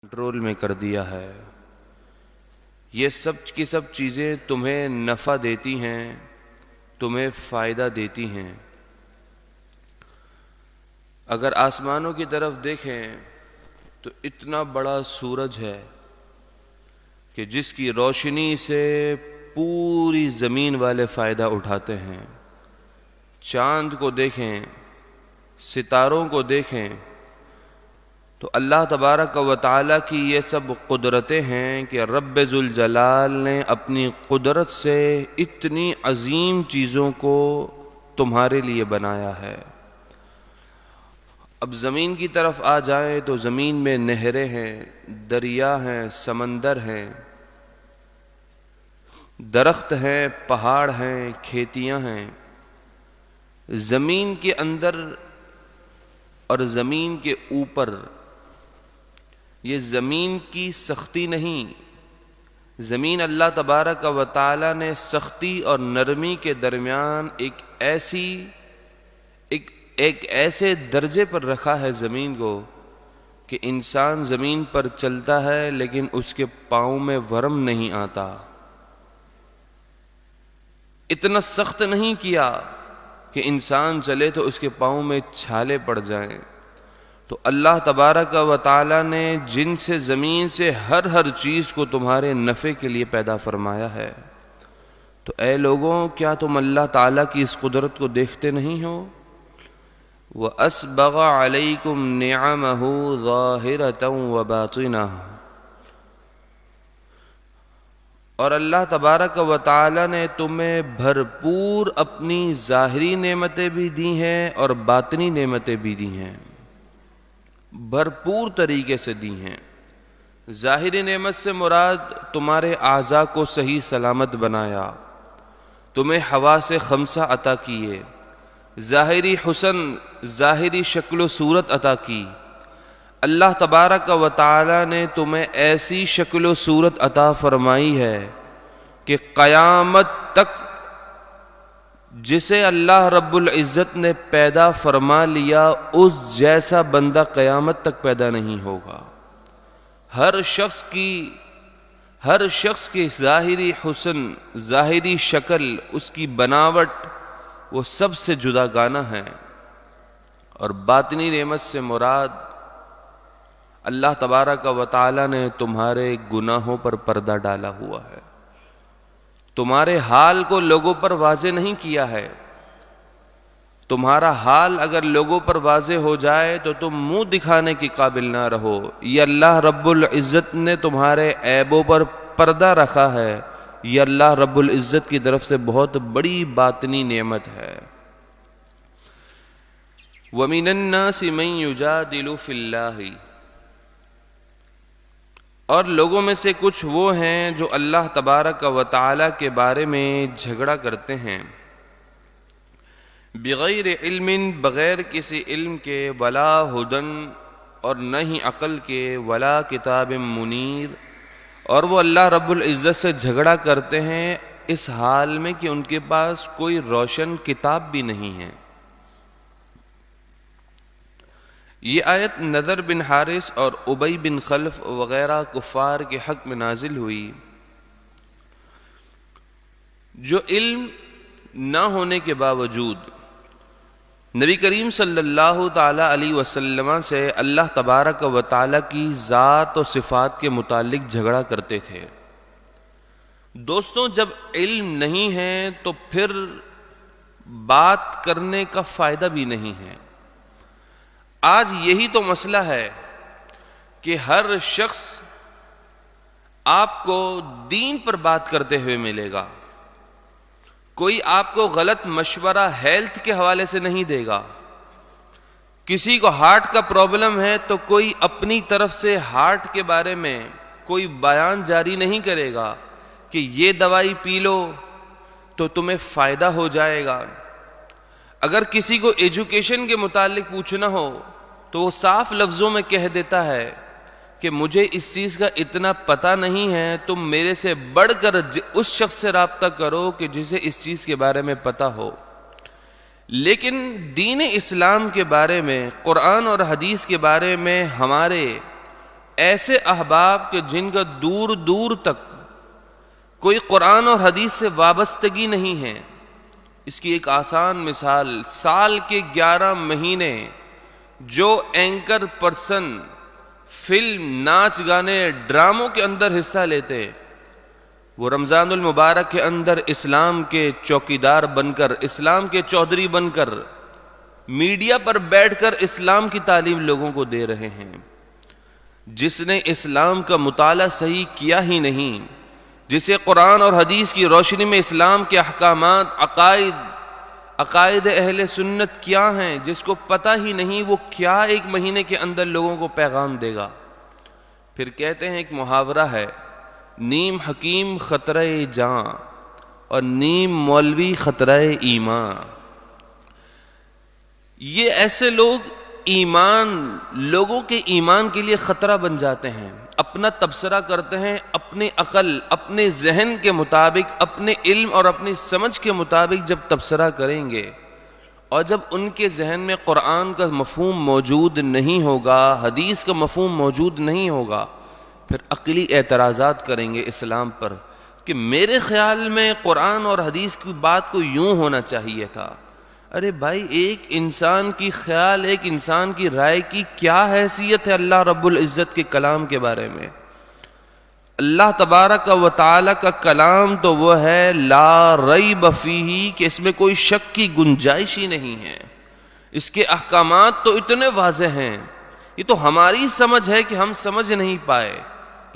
Control میں کر دیا ہے۔ یہ سب کی سب چیزیں تمہیں نفع دیتی ہیں، تمہیں فائدہ دیتی ہیں۔ اگر آسمانوں کی طرف دیکھیں تو اتنا بڑا سورج ہے کہ جس کی روشنی سے پوری زمین والے فائدہ اٹھاتے ہیں۔ چاند کو دیکھیں، ستاروں کو دیکھیں، تو اللہ تبارک و تعالی کی یہ سب قدرتیں ہیں کہ رب ذوالجلال نے اپنی قدرت سے اتنی عظیم چیزوں کو تمہارے لیے بنایا ہے۔ اب زمین کی طرف آ جائیں تو زمین میں نہریں ہیں، دریا ہیں، سمندر ہیں، درخت ہیں، پہاڑ ہیں، کھیتیاں ہیں۔ زمین کے اندر اور زمین کے اوپر یہ زمین کی سختی نہیں، زمین اللہ تبارک و تعالی نے سختی اور نرمی کے درمیان ایک ایسے درجے پر رکھا ہے زمین کو کہ انسان زمین پر چلتا ہے لیکن اس کے پاؤں میں ورم نہیں آتا۔ اتنا سخت نہیں کیا کہ انسان چلے تو اس کے پاؤں میں چھالے پڑ جائیں۔ تو اللہ تبارک و تعالی نے جن سے زمین سے ہر چیز کو تمہارے نفع کے لیے پیدا فرمایا ہے، تو اے لوگوں کیا تم اللہ تعالی کی اس قدرت کو دیکھتے نہیں ہو؟ وَأَسْبَغَ عَلَيْكُمْ نِعَمَهُ ظَاهِرَةً وَبَاطِنَةً، اور اللہ تبارک و تعالی نے تمہیں بھرپور اپنی ظاہری نعمتیں بھی دی ہیں اور باطنی نعمتیں بھی دی ہیں، بھرپور طریقے سے دی ہیں۔ ظاہری نعمت سے مراد تمہارے اعضاء کو صحیح سلامت بنایا، تمہیں حواس خمسہ عطا کیے، ظاہری حسن، ظاہری شکل و صورت عطا کی۔ اللہ تبارک و تعالی نے تمہیں ایسی شکل و صورت عطا فرمائی ہے کہ قیامت تک جسے اللہ رب العزت نے پیدا فرما لیا اس جیسا بندہ قیامت تک پیدا نہیں ہوگا۔ ہر شخص کی ظاہری حسن، ظاہری شکل، اس کی بناوٹ وہ سب سے جدا گانا ہے، اور باطنی نعمت سے مراد اللہ تبارک و تعالی نے تمہارے گناہوں پر پردہ ڈالا ہوا ہے، تمہارے حال کو لوگوں پر واضح نہیں کیا ہے۔ تمہارا حال اگر لوگوں پر واضح ہو جائے تو تم منہ دکھانے کی قابل نہ رہو۔ یہ اللہ رب العزت نے تمہارے عیبوں پر پردہ رکھا ہے، یہ اللہ رب العزت کی طرف سے بہت بڑی باطنی نعمت ہے۔ وَمِنَ النَّاسِ مَن يُجَادِلُ فِي اللَّهِ، اور لوگوں میں سے کچھ وہ ہیں جو اللہ تبارک و تعالی کے بارے میں جھگڑا کرتے ہیں، بغیر علم، بغیر کسی علم کے، ولا ہدن، اور نہ ہی عقل کے، ولا کتاب منیر، اور وہ اللہ رب العزت سے جھگڑا کرتے ہیں اس حال میں کہ ان کے پاس کوئی روشن کتاب بھی نہیں ہے۔ یہ آیت نضر بن حارث اور ابی بن خلف وغیرہ کفار کے حق میں نازل ہوئی جو علم نہ ہونے کے باوجود نبی کریم صلی اللہ تعالی علیہ وسلم سے اللہ تبارک و تعالی کی ذات و صفات کے متعلق جھگڑا کرتے تھے۔ دوستوں، جب علم نہیں ہے تو پھر بات کرنے کا فائدہ بھی نہیں ہے۔ آج یہی تو مسئلہ ہے کہ ہر شخص آپ کو دین پر بات کرتے ہوئے ملے گا، کوئی آپ کو غلط مشورہ ہیلتھ کے حوالے سے نہیں دے گا۔ کسی کو ہارٹ کا پرابلم ہے تو کوئی اپنی طرف سے ہارٹ کے بارے میں کوئی بیان جاری نہیں کرے گا کہ یہ دوائی پی لو تو تمہیں فائدہ ہو جائے گا۔ اگر کسی کو ایجوکیشن کے متعلق پوچھنا ہو تو وہ صاف لفظوں میں کہہ دیتا ہے کہ مجھے اس چیز کا اتنا پتہ نہیں ہے، تم میرے سے بڑھ کر اس شخص سے رابطہ کرو کہ جسے اس چیز کے بارے میں پتہ ہو۔ لیکن دین اسلام کے بارے میں، قرآن اور حدیث کے بارے میں ہمارے ایسے احباب کہ جن کا دور دور تک کوئی قرآن اور حدیث سے وابستگی نہیں ہے. اس کی ایک آسان مثال، سال کے 11 مہینے جو اینکر پرسن فلم، ناچ گانے، ڈراموں کے اندر حصہ لیتے، وہ رمضان المبارک کے اندر اسلام کے چوکیدار بن کر، اسلام کے چودھری بن کر، میڈیا پر بیٹھ کر اسلام کی تعلیم لوگوں کو دے رہے ہیں. جس نے اسلام کا مطالعہ صحیح کیا ہی نہیں، جسے قرآن اور حدیث کی روشنی میں اسلام کے احکامات، عقائد اہل سنت کیا ہیں، جس کو پتہ ہی نہیں، وہ کیا ایک مہینے کے اندر لوگوں کو پیغام دے گا. پھر کہتے ہیں ایک محاورہ ہے، نیم حکیم خطرہ جاں اور نیم مولوی خطرہ ایمان. یہ ایسے لوگ لوگوں کے ایمان کے لیے خطرہ بن جاتے ہیں. اپنا تبصرہ کرتے ہیں اپنی عقل، اپنے ذہن کے مطابق، اپنے علم اور اپنی سمجھ کے مطابق جب تبصرہ کریں گے، اور جب ان کے ذہن میں قرآن کا مفہوم موجود نہیں ہوگا، حدیث کا مفہوم موجود نہیں ہوگا، پھر عقلی اعتراضات کریں گے اسلام پر کہ میرے خیال میں قرآن اور حدیث کی بات کو یوں ہونا چاہیے تھا. ارے بھائی، ایک انسان کی خیال، ایک انسان کی رائے کی کیا حیثیت ہے اللہ رب العزت کے کلام کے بارے میں؟ اللہ تبارک و تعالی کا کلام تو وہ ہے لا ریب فیہ، کہ اس میں کوئی شک کی گنجائش ہی نہیں ہے. اس کے احکامات تو اتنے واضح ہیں، یہ تو ہماری سمجھ ہے کہ ہم سمجھ نہیں پائے،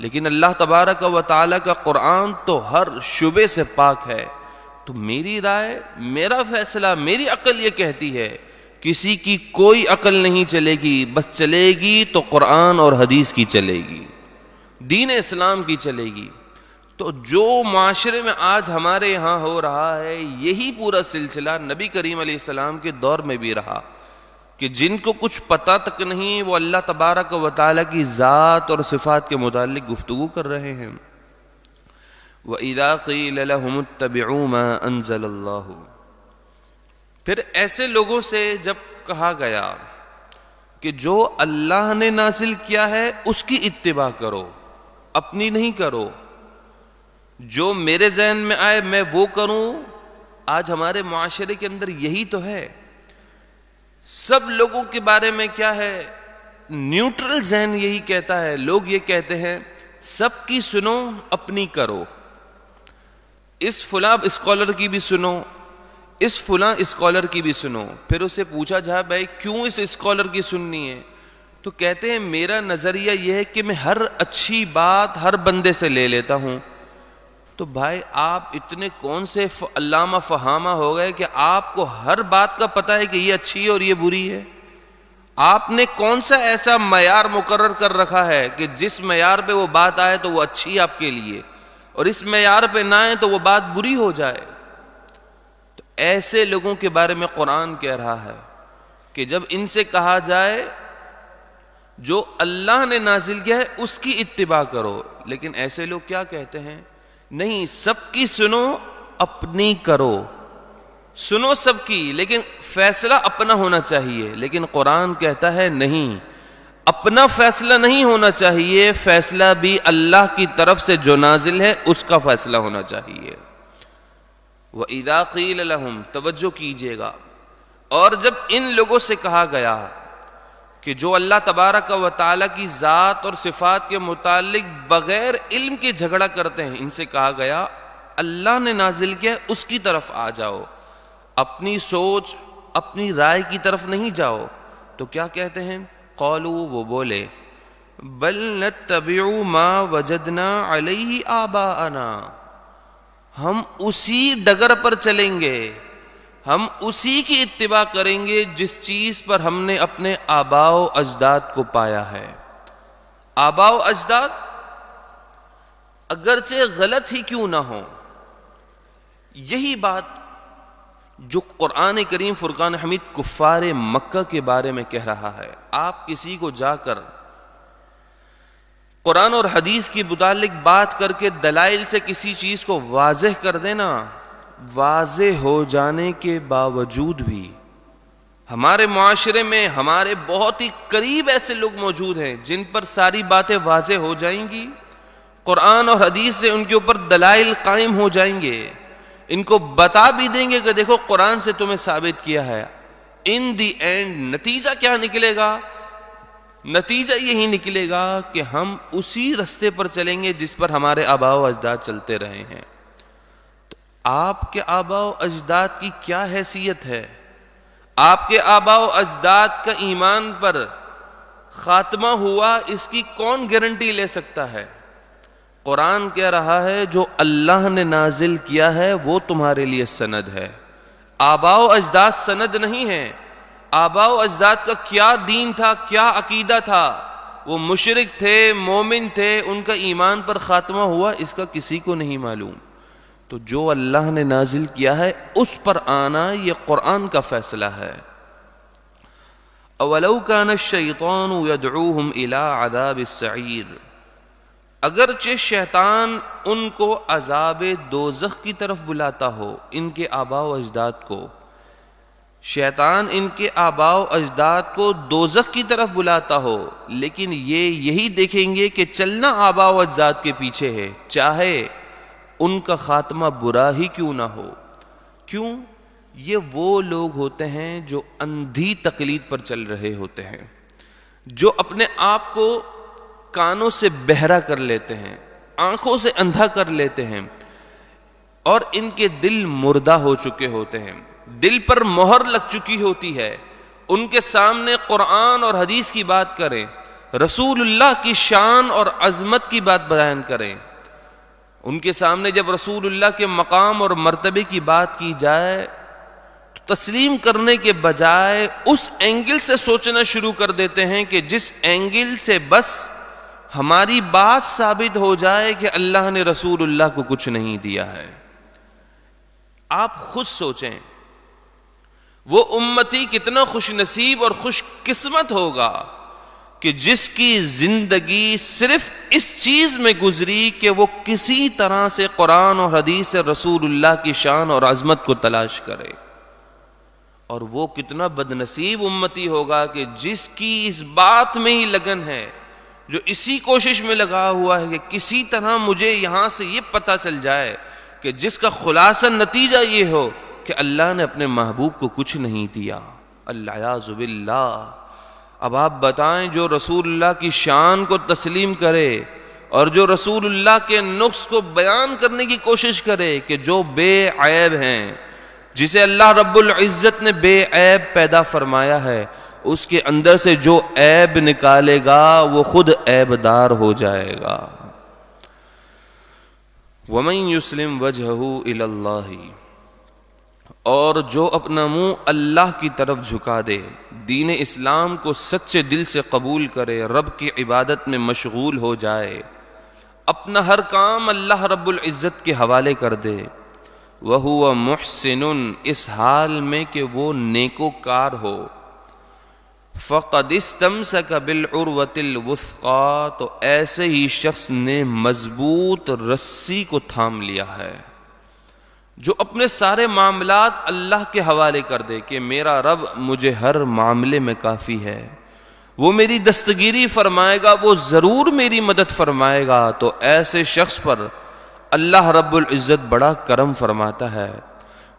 لیکن اللہ تبارک و تعالی کا قرآن تو ہر شبے سے پاک ہے. تو میری رائے، میرا فیصلہ، میری عقل یہ کہتی ہے، کسی کی کوئی عقل نہیں چلے گی، بس چلے گی تو قرآن اور حدیث کی چلے گی، دین اسلام کی چلے گی. تو جو معاشرے میں آج ہمارے یہاں ہو رہا ہے، یہی پورا سلسلہ نبی کریم علیہ السلام کے دور میں بھی رہا، کہ جن کو کچھ پتہ تک نہیں، وہ اللہ تبارک و تعالیٰ کی ذات اور صفات کے متعلق گفتگو کر رہے ہیں. وَإِذَا قِيلَ لَهُمُ اتَّبِعُوا مَا أَنزَلَ اللَّهُ، پھر ایسے لوگوں سے جب کہا گیا کہ جو اللہ نے نازل کیا ہے اس کی اتباع کرو، اپنی نہیں کرو، جو میرے ذہن میں آئے میں وہ کروں. آج ہمارے معاشرے کے اندر یہی تو ہے. سب لوگوں کے بارے میں کیا ہے، نیوٹرل ذہن یہی کہتا ہے. لوگ یہ کہتے ہیں سب کی سنو، اپنی کرو، اس فلاں اسکالر کی بھی سنو، اس فلاں اسکالر کی بھی سنو. پھر اسے پوچھا جائے بھائی کیوں اس اسکالر کی سننی ہے، تو کہتے ہیں میرا نظریہ یہ ہے کہ میں ہر اچھی بات ہر بندے سے لے لیتا ہوں. تو بھائی آپ اتنے کون سے علامہ فہامہ ہو گئے کہ آپ کو ہر بات کا پتہ ہے کہ یہ اچھی ہے اور یہ بری ہے؟ آپ نے کون سا ایسا معیار مقرر کر رکھا ہے کہ جس معیار پہ وہ بات آئے تو وہ اچھی آپ کے لیے، اور اس معیار پہ نہ آئے تو وہ بات بری ہو جائے؟ تو ایسے لوگوں کے بارے میں قرآن کہہ رہا ہے کہ جب ان سے کہا جائے جو اللہ نے نازل کیا ہے اس کی اتباع کرو، لیکن ایسے لوگ کیا کہتے ہیں، نہیں سب کی سنو، اپنی کرو. سنو سب کی، لیکن فیصلہ اپنا ہونا چاہیے. لیکن قرآن کہتا ہے نہیں، اپنا فیصلہ نہیں ہونا چاہیے، فیصلہ بھی اللہ کی طرف سے جو نازل ہے اس کا فیصلہ ہونا چاہیے. وَإِذَا قِيلَ لَهُمْ، توجہ کیجئے گا، اور جب ان لوگوں سے کہا گیا کہ جو اللہ تبارک و تعالیٰ کی ذات اور صفات کے متعلق بغیر علم کے جھگڑا کرتے ہیں، ان سے کہا گیا اللہ نے نازل کیا اس کی طرف آ جاؤ، اپنی سوچ، اپنی رائے کی طرف نہیں جاؤ. تو کیا کہتے ہیں، قالوا، وہ بولے، بل نتبع ما وجدنا علیہ آباءنا، ہم اسی ڈگر پر چلیں گے، ہم اسی کی اتباع کریں گے جس چیز پر ہم نے اپنے آباء و اجداد کو پایا ہے. آباء و اجداد اگرچہ غلط ہی کیوں نہ ہو، یہی بات جو قرآن کریم فرقان حمید کفار مکہ کے بارے میں کہہ رہا ہے. آپ کسی کو جا کر قرآن اور حدیث کی متعلق بات کر کے دلائل سے کسی چیز کو واضح کر دینا، واضح ہو جانے کے باوجود بھی ہمارے معاشرے میں ہمارے بہت ہی قریب ایسے لوگ موجود ہیں جن پر ساری باتیں واضح ہو جائیں گی، قرآن اور حدیث سے ان کے اوپر دلائل قائم ہو جائیں گے، ان کو بتا بھی دیں گے کہ دیکھو قرآن سے تمہیں ثابت کیا ہے، ان دی اینڈ نتیجہ کیا نکلے گا؟ نتیجہ یہی نکلے گا کہ ہم اسی رستے پر چلیں گے جس پر ہمارے آباء و اجداد چلتے رہے ہیں۔ تو آپ کے آباء و اجداد کی کیا حیثیت ہے؟ آپ کے آباء و اجداد کا ایمان پر خاتمہ ہوا، اس کی کون گارنٹی لے سکتا ہے؟ قرآن کہہ رہا ہے جو اللہ نے نازل کیا ہے وہ تمہارے لیے سند ہے، آباء و اجداد سند نہیں ہے۔ آباء و اجداد کا کیا دین تھا، کیا عقیدہ تھا، وہ مشرک تھے، مومن تھے، ان کا ایمان پر خاتمہ ہوا، اس کا کسی کو نہیں معلوم۔ تو جو اللہ نے نازل کیا ہے اس پر آنا یہ قرآن کا فیصلہ ہے۔ اولو کان الشیطان یدعوہم الی عذاب السعیر، اگرچہ شیطان ان کو عذاب دوزخ کی طرف بلاتا ہو، ان کے آباء و اجداد کو، شیطان ان کے آباء و اجداد کو دوزخ کی طرف بلاتا ہو، لیکن یہ یہی دیکھیں گے کہ چلنا آباء و اجداد کے پیچھے ہے، چاہے ان کا خاتمہ برا ہی کیوں نہ ہو۔ کیوں؟ یہ وہ لوگ ہوتے ہیں جو اندھی تقلید پر چل رہے ہوتے ہیں، جو اپنے آپ کو کانوں سے بہرا کر لیتے ہیں، آنکھوں سے اندھا کر لیتے ہیں، اور ان کے دل مردہ ہو چکے ہوتے ہیں، دل پر مہر لگ چکی ہوتی ہے۔ ان کے سامنے قرآن اور حدیث کی بات کریں، رسول اللہ کی شان اور عظمت کی بات بیان کریں، ان کے سامنے جب رسول اللہ کے مقام اور مرتبے کی بات کی جائے تو تسلیم کرنے کے بجائے اس اینگل سے سوچنا شروع کر دیتے ہیں کہ جس اینگل سے بس ہماری بات ثابت ہو جائے کہ اللہ نے رسول اللہ کو کچھ نہیں دیا ہے۔ آپ خود سوچیں وہ امتی کتنا خوش نصیب اور خوش قسمت ہوگا کہ جس کی زندگی صرف اس چیز میں گزری کہ وہ کسی طرح سے قرآن اور حدیث سے رسول اللہ کی شان اور عظمت کو تلاش کرے، اور وہ کتنا بد نصیب امتی ہوگا کہ جس کی اس بات میں ہی لگن ہے، جو اسی کوشش میں لگا ہوا ہے کہ کسی طرح مجھے یہاں سے یہ پتہ چل جائے کہ جس کا خلاصہ نتیجہ یہ ہو کہ اللہ نے اپنے محبوب کو کچھ نہیں دیا، العیاذ باللہ۔ اب آپ بتائیں جو رسول اللہ کی شان کو تسلیم کرے اور جو رسول اللہ کے نقص کو بیان کرنے کی کوشش کرے کہ جو بے عیب ہیں، جسے اللہ رب العزت نے بے عیب پیدا فرمایا ہے، اس کے اندر سے جو عیب نکالے گا وہ خود عیب دار ہو جائے گا۔ وَمَن يُسْلِمْ وَجْهَهُ إِلَى اللَّهِ، اور جو اپنا منہ اللہ کی طرف جھکا دے، دین اسلام کو سچے دل سے قبول کرے، رب کی عبادت میں مشغول ہو جائے، اپنا ہر کام اللہ رب العزت کے حوالے کر دے، وَهُوَ مُحْسِنٌ، اس حال میں کہ وہ نیکوکار ہو، فَقَدِ اسْتَمْسَكَ بِالْعُرْوَةِ الْوُثْقَىٰ، تو ایسے ہی شخص نے مضبوط رسی کو تھام لیا ہے۔ جو اپنے سارے معاملات اللہ کے حوالے کر دے کہ میرا رب مجھے ہر معاملے میں کافی ہے، وہ میری دستگیری فرمائے گا، وہ ضرور میری مدد فرمائے گا، تو ایسے شخص پر اللہ رب العزت بڑا کرم فرماتا ہے۔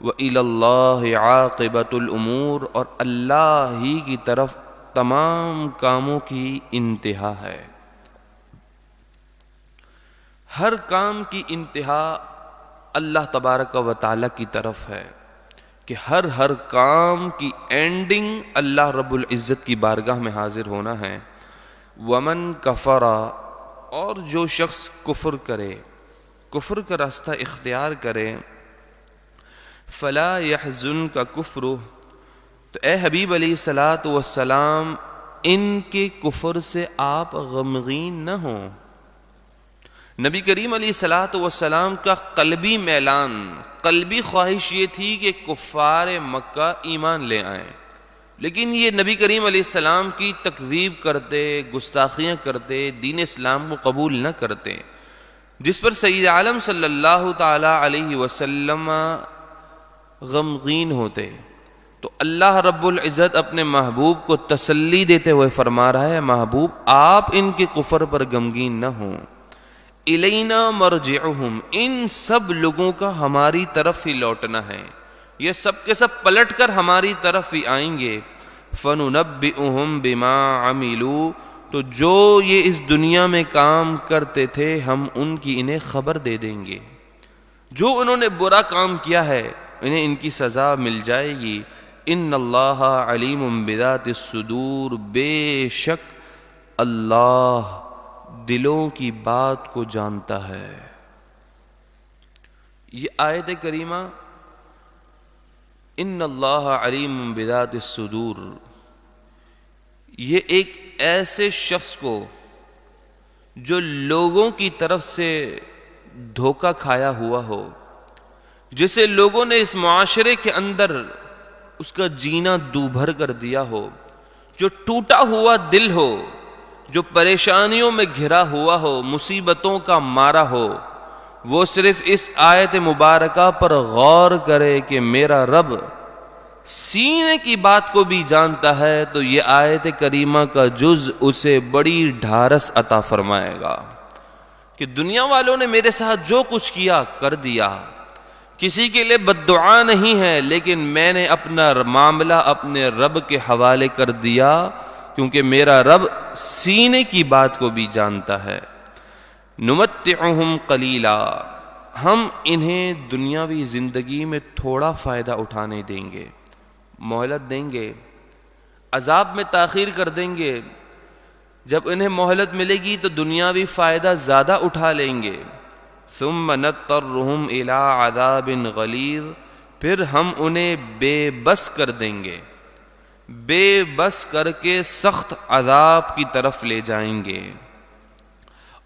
وَإِلَى اللَّهِ عَاقِبَةُ الْأُمُورِ، اور اللہ ہی کی طرف تمام کاموں کی انتہا ہے۔ ہر کام کی انتہا اللہ تبارک و تعالیٰ کی طرف ہے کہ ہر کام کی اینڈنگ اللہ رب العزت کی بارگاہ میں حاضر ہونا ہے۔ ومن کفر، اور جو شخص کفر کرے، کفر کا راستہ اختیار کرے، فلا يحزنک کفرہ، تو اے حبیب علیہ الصلاۃ والسلام ان کے کفر سے آپ غمگین نہ ہوں۔ نبی کریم علیہ الصلاۃ والسلام کا قلبی میلان، قلبی خواہش یہ تھی کہ کفار مکہ ایمان لے آئیں، لیکن یہ نبی کریم علیہ السلام کی تکذیب کرتے، گستاخیاں کرتے، دین اسلام کو قبول نہ کرتے، جس پر سید عالم صلی اللہ تعالی علیہ وسلم غمگین ہوتے، تو اللہ رب العزت اپنے محبوب کو تسلی دیتے ہوئے فرما رہا ہے محبوب آپ ان کے کفر پر غمگین نہ ہوں، الینا مرجعہم، ان سب لوگوں کا ہماری طرف ہی لوٹنا ہے، یہ سب کے سب پلٹ کر ہماری طرف ہی آئیں گے، فننبئہم بما عملوا، تو جو یہ اس دنیا میں کام کرتے تھے ہم ان کی انہیں خبر دے دیں گے، جو انہوں نے برا کام کیا ہے انہیں ان کی سزا مل جائے گی، ان اللہ علیم بذات الصدور، بے شک اللہ دلوں کی بات کو جانتا ہے۔ یہ آیت کریمہ ان اللہ علیم بذات الصدور، یہ ایک ایسے شخص کو جو لوگوں کی طرف سے دھوکہ کھایا ہوا ہو، جسے لوگوں نے اس معاشرے کے اندر اس کا جینا دوبھر کر دیا ہو، جو ٹوٹا ہوا دل ہو، جو پریشانیوں میں گھرا ہوا ہو، مصیبتوں کا مارا ہو، وہ صرف اس آیت مبارکہ پر غور کرے کہ میرا رب سینے کی بات کو بھی جانتا ہے، تو یہ آیت کریمہ کا جز اسے بڑی ڈھارس عطا فرمائے گا کہ دنیا والوں نے میرے ساتھ جو کچھ کیا کر دیا، کسی کے لیے بد دعا نہیں ہے، لیکن میں نے اپنا معاملہ اپنے رب کے حوالے کر دیا، کیونکہ میرا رب سینے کی بات کو بھی جانتا ہے۔ نمتعہم قلیلا، ہم انہیں دنیاوی زندگی میں تھوڑا فائدہ اٹھانے دیں گے، مہلت دیں گے، عذاب میں تاخیر کر دیں گے، جب انہیں مہلت ملے گی تو دنیاوی فائدہ زیادہ اٹھا لیں گے، ثم نضطرہم الی عذاب غلیظ، پھر ہم انہیں بے بس کر دیں گے، بے بس کر کے سخت عذاب کی طرف لے جائیں گے،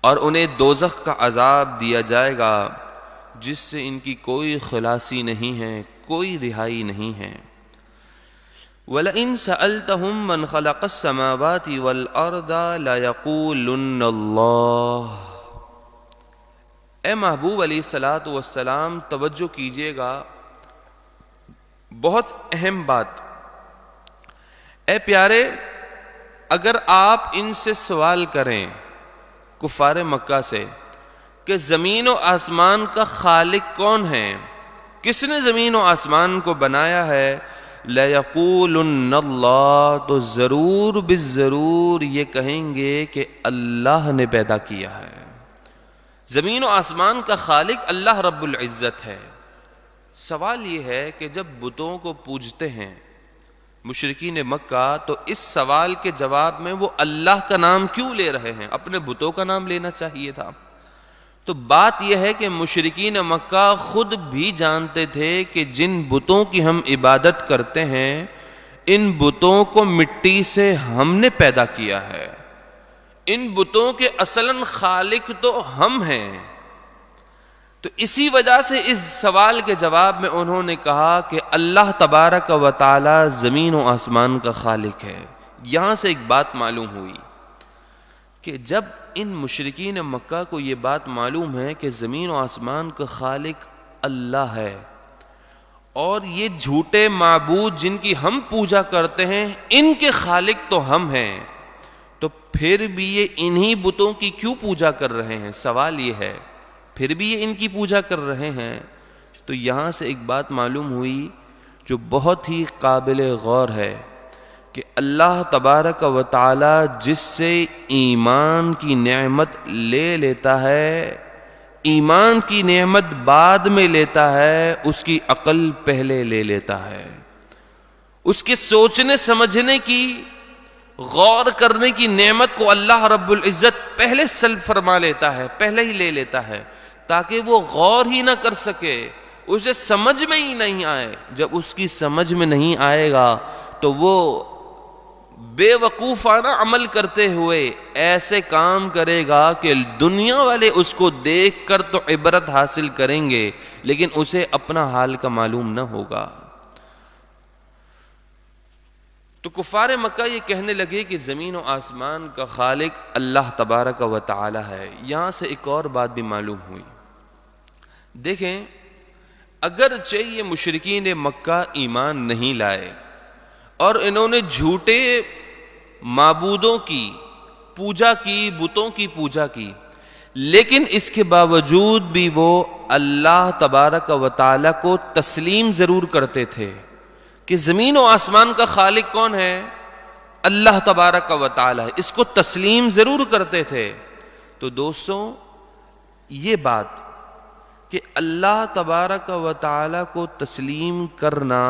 اور انہیں دوزخ کا عذاب دیا جائے گا جس سے ان کی کوئی خلاصی نہیں ہے، کوئی رہائی نہیں ہے۔ وَلَئِن سَأَلْتَهُم مَّنْ خَلَقَ السَّمَاوَاتِ وَالْأَرْضَ لَيَقُولُنَّ اللَّهُ، اے محبوب علیہ الصلوۃ والسلام توجہ کیجئے گا، بہت اہم بات۔ اے پیارے، اگر آپ ان سے سوال کریں کفار مکہ سے کہ زمین و آسمان کا خالق کون ہے، کس نے زمین و آسمان کو بنایا ہے، لَيَقُولُنَّ اللَّهُ، تو ضرور بالضرور یہ کہیں گے کہ اللہ نے پیدا کیا ہے۔ زمین و آسمان کا خالق اللہ رب العزت ہے۔ سوال یہ ہے کہ جب بتوں کو پوجتے ہیں مشرکین مکہ، تو اس سوال کے جواب میں وہ اللہ کا نام کیوں لے رہے ہیں؟ اپنے بتوں کا نام لینا چاہیے تھا۔ تو بات یہ ہے کہ مشرکین مکہ خود بھی جانتے تھے کہ جن بتوں کی ہم عبادت کرتے ہیں ان بتوں کو مٹی سے ہم نے پیدا کیا ہے، ان بتوں کے اصلاً خالق تو ہم ہیں۔ تو اسی وجہ سے اس سوال کے جواب میں انہوں نے کہا کہ اللہ تبارک و تعالی زمین و آسمان کا خالق ہے۔ یہاں سے ایک بات معلوم ہوئی کہ جب ان مشرکین مکہ کو یہ بات معلوم ہے کہ زمین و آسمان کا خالق اللہ ہے، اور یہ جھوٹے معبود جن کی ہم پوجا کرتے ہیں ان کے خالق تو ہم ہیں، تو پھر بھی یہ انہی بتوں کی کیوں پوجا کر رہے ہیں؟ سوال یہ ہے، پھر بھی یہ ان کی پوجا کر رہے ہیں۔ تو یہاں سے ایک بات معلوم ہوئی جو بہت ہی قابل غور ہے کہ اللہ تبارک و تعالی جس سے ایمان کی نعمت لے لیتا ہے، ایمان کی نعمت بعد میں لیتا ہے، اس کی عقل پہلے لے لیتا ہے، اس کے سوچنے سمجھنے کی، غور کرنے کی نعمت کو اللہ رب العزت پہلے سلب فرما لیتا ہے، پہلے ہی لے لیتا ہے، تاکہ وہ غور ہی نہ کر سکے، اسے سمجھ میں ہی نہیں آئے۔ جب اس کی سمجھ میں نہیں آئے گا تو وہ بے وقوفانہ عمل کرتے ہوئے ایسے کام کرے گا کہ دنیا والے اس کو دیکھ کر تو عبرت حاصل کریں گے، لیکن اسے اپنا حال کا معلوم نہ ہوگا۔ تو کفار مکہ یہ کہنے لگے کہ زمین و آسمان کا خالق اللہ تبارک و تعالی ہے۔ یہاں سے ایک اور بات بھی معلوم ہوئی۔ دیکھیں، اگرچہ یہ مشرکین مکہ ایمان نہیں لائے، اور انہوں نے جھوٹے معبودوں کی پوجا کی، بتوں کی پوجا کی، لیکن اس کے باوجود بھی وہ اللہ تبارک و تعالی کو تسلیم ضرور کرتے تھے کہ زمین و آسمان کا خالق کون ہے؟ اللہ تبارک و تعالی، اس کو تسلیم ضرور کرتے تھے۔ تو دوستوں، یہ بات کہ اللہ تبارک و تعالی کو تسلیم کرنا،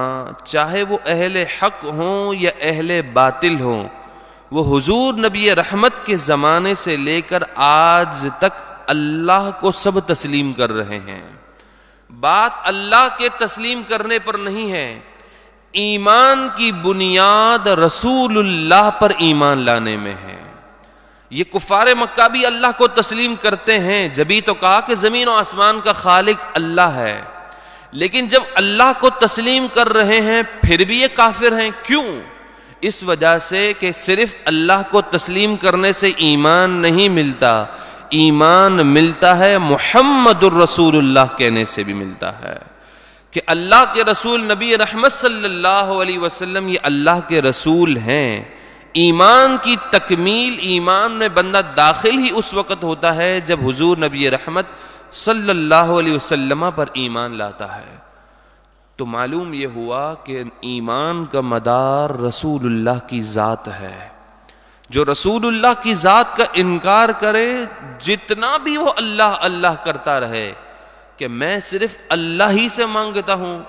چاہے وہ اہل حق ہوں یا اہل باطل ہوں، وہ حضور نبی رحمت کے زمانے سے لے کر آج تک اللہ کو سب تسلیم کر رہے ہیں۔ بات اللہ کے تسلیم کرنے پر نہیں ہے، ایمان کی بنیاد رسول اللہ پر ایمان لانے میں ہے۔ یہ کفار مکہ بھی اللہ کو تسلیم کرتے ہیں، جبھی تو کہا کہ زمین و آسمان کا خالق اللہ ہے، لیکن جب اللہ کو تسلیم کر رہے ہیں پھر بھی یہ کافر ہیں۔ کیوں؟ اس وجہ سے کہ صرف اللہ کو تسلیم کرنے سے ایمان نہیں ملتا، ایمان ملتا ہے محمد الرسول اللہ کہنے سے بھی ملتا ہے کہ اللہ کے رسول نبی رحمت صلی اللہ علیہ وسلم یہ اللہ کے رسول ہیں۔ ایمان کی تکمیل، ایمان میں بندہ داخل ہی اس وقت ہوتا ہے جب حضور نبی رحمت صلی اللہ علیہ وسلم پر ایمان لاتا ہے۔ تو معلوم یہ ہوا کہ ایمان کا مدار رسول اللہ کی ذات ہے۔ جو رسول اللہ کی ذات کا انکار کرے، جتنا بھی وہ اللہ اللہ کرتا رہے کہ میں صرف اللہ ہی سے مانگتا ہوں،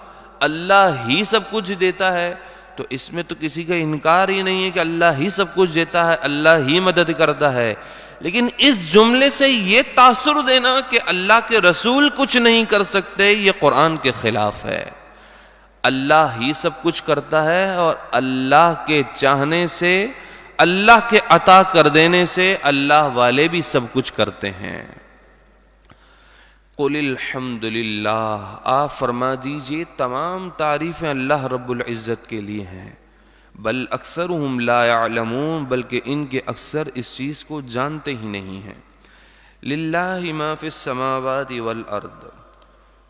اللہ ہی سب کچھ دیتا ہے، تو اس میں تو کسی کا انکار ہی نہیں ہے کہ اللہ ہی سب کچھ دیتا ہے، اللہ ہی مدد کرتا ہے۔ لیکن اس جملے سے یہ تاثر دینا کہ اللہ کے رسول کچھ نہیں کر سکتے، یہ قرآن کے خلاف ہے۔ اللہ ہی سب کچھ کرتا ہے، اور اللہ کے چاہنے سے، اللہ کے عطا کر دینے سے اللہ والے بھی سب کچھ کرتے ہیں۔ قُلِ الْحَمْدُ لِلَّهِ، آپ فرما دیجئے تمام تعریفیں اللہ رب العزت کے لیے ہیں۔ بل اکثرهم لا يعلمون، بلکہ ان کے اکثر اس چیز کو جانتے ہی نہیں ہیں۔ للہ ما فی السماوات والارض،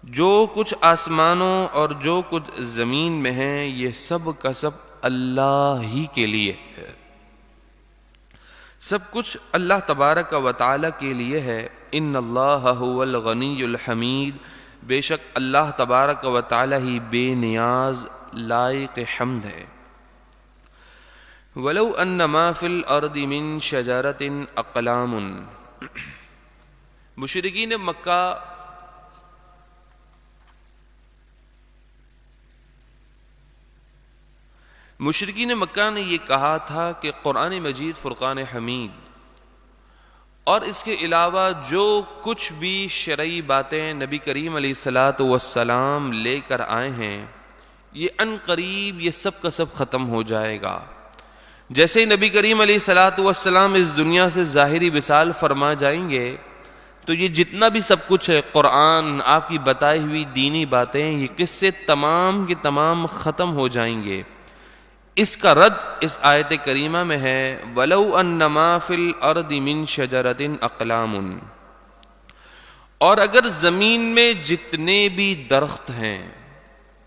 جو کچھ آسمانوں اور جو کچھ زمین میں ہیں یہ سب کا سب اللہ ہی کے لیے ہے، سب کچھ اللہ تبارک و تعالی کے لیے ہے۔ ان اللہ هو الغنی الحمید، بے شک اللہ تبارک و تعالی ہی بے نیاز لائق حمد ہے۔ ولو ان ما فی الارض من شجرۃ اقلام، مشرکین مکہ نے یہ کہا تھا کہ قرآن مجید فرقان حمید اور اس کے علاوہ جو کچھ بھی شرعی باتیں نبی کریم علیہ الصلاۃ والسلام لے کر آئے ہیں، یہ ان قریب یہ سب کا سب ختم ہو جائے گا۔ جیسے نبی کریم علیہ الصلاۃ والسلام اس دنیا سے ظاہری وصال فرما جائیں گے، تو یہ جتنا بھی سب کچھ ہے، قرآن، آپ کی بتائی ہوئی دینی باتیں، یہ قصے تمام کے تمام ختم ہو جائیں گے۔ اس کا رد اس آیت کریمہ میں ہے وَلَوْ أَنَّ مَا فِي الْأَرْضِ مِن شَجَرَةٍ أَقْلَامٌ، اور اگر زمین میں جتنے بھی درخت ہیں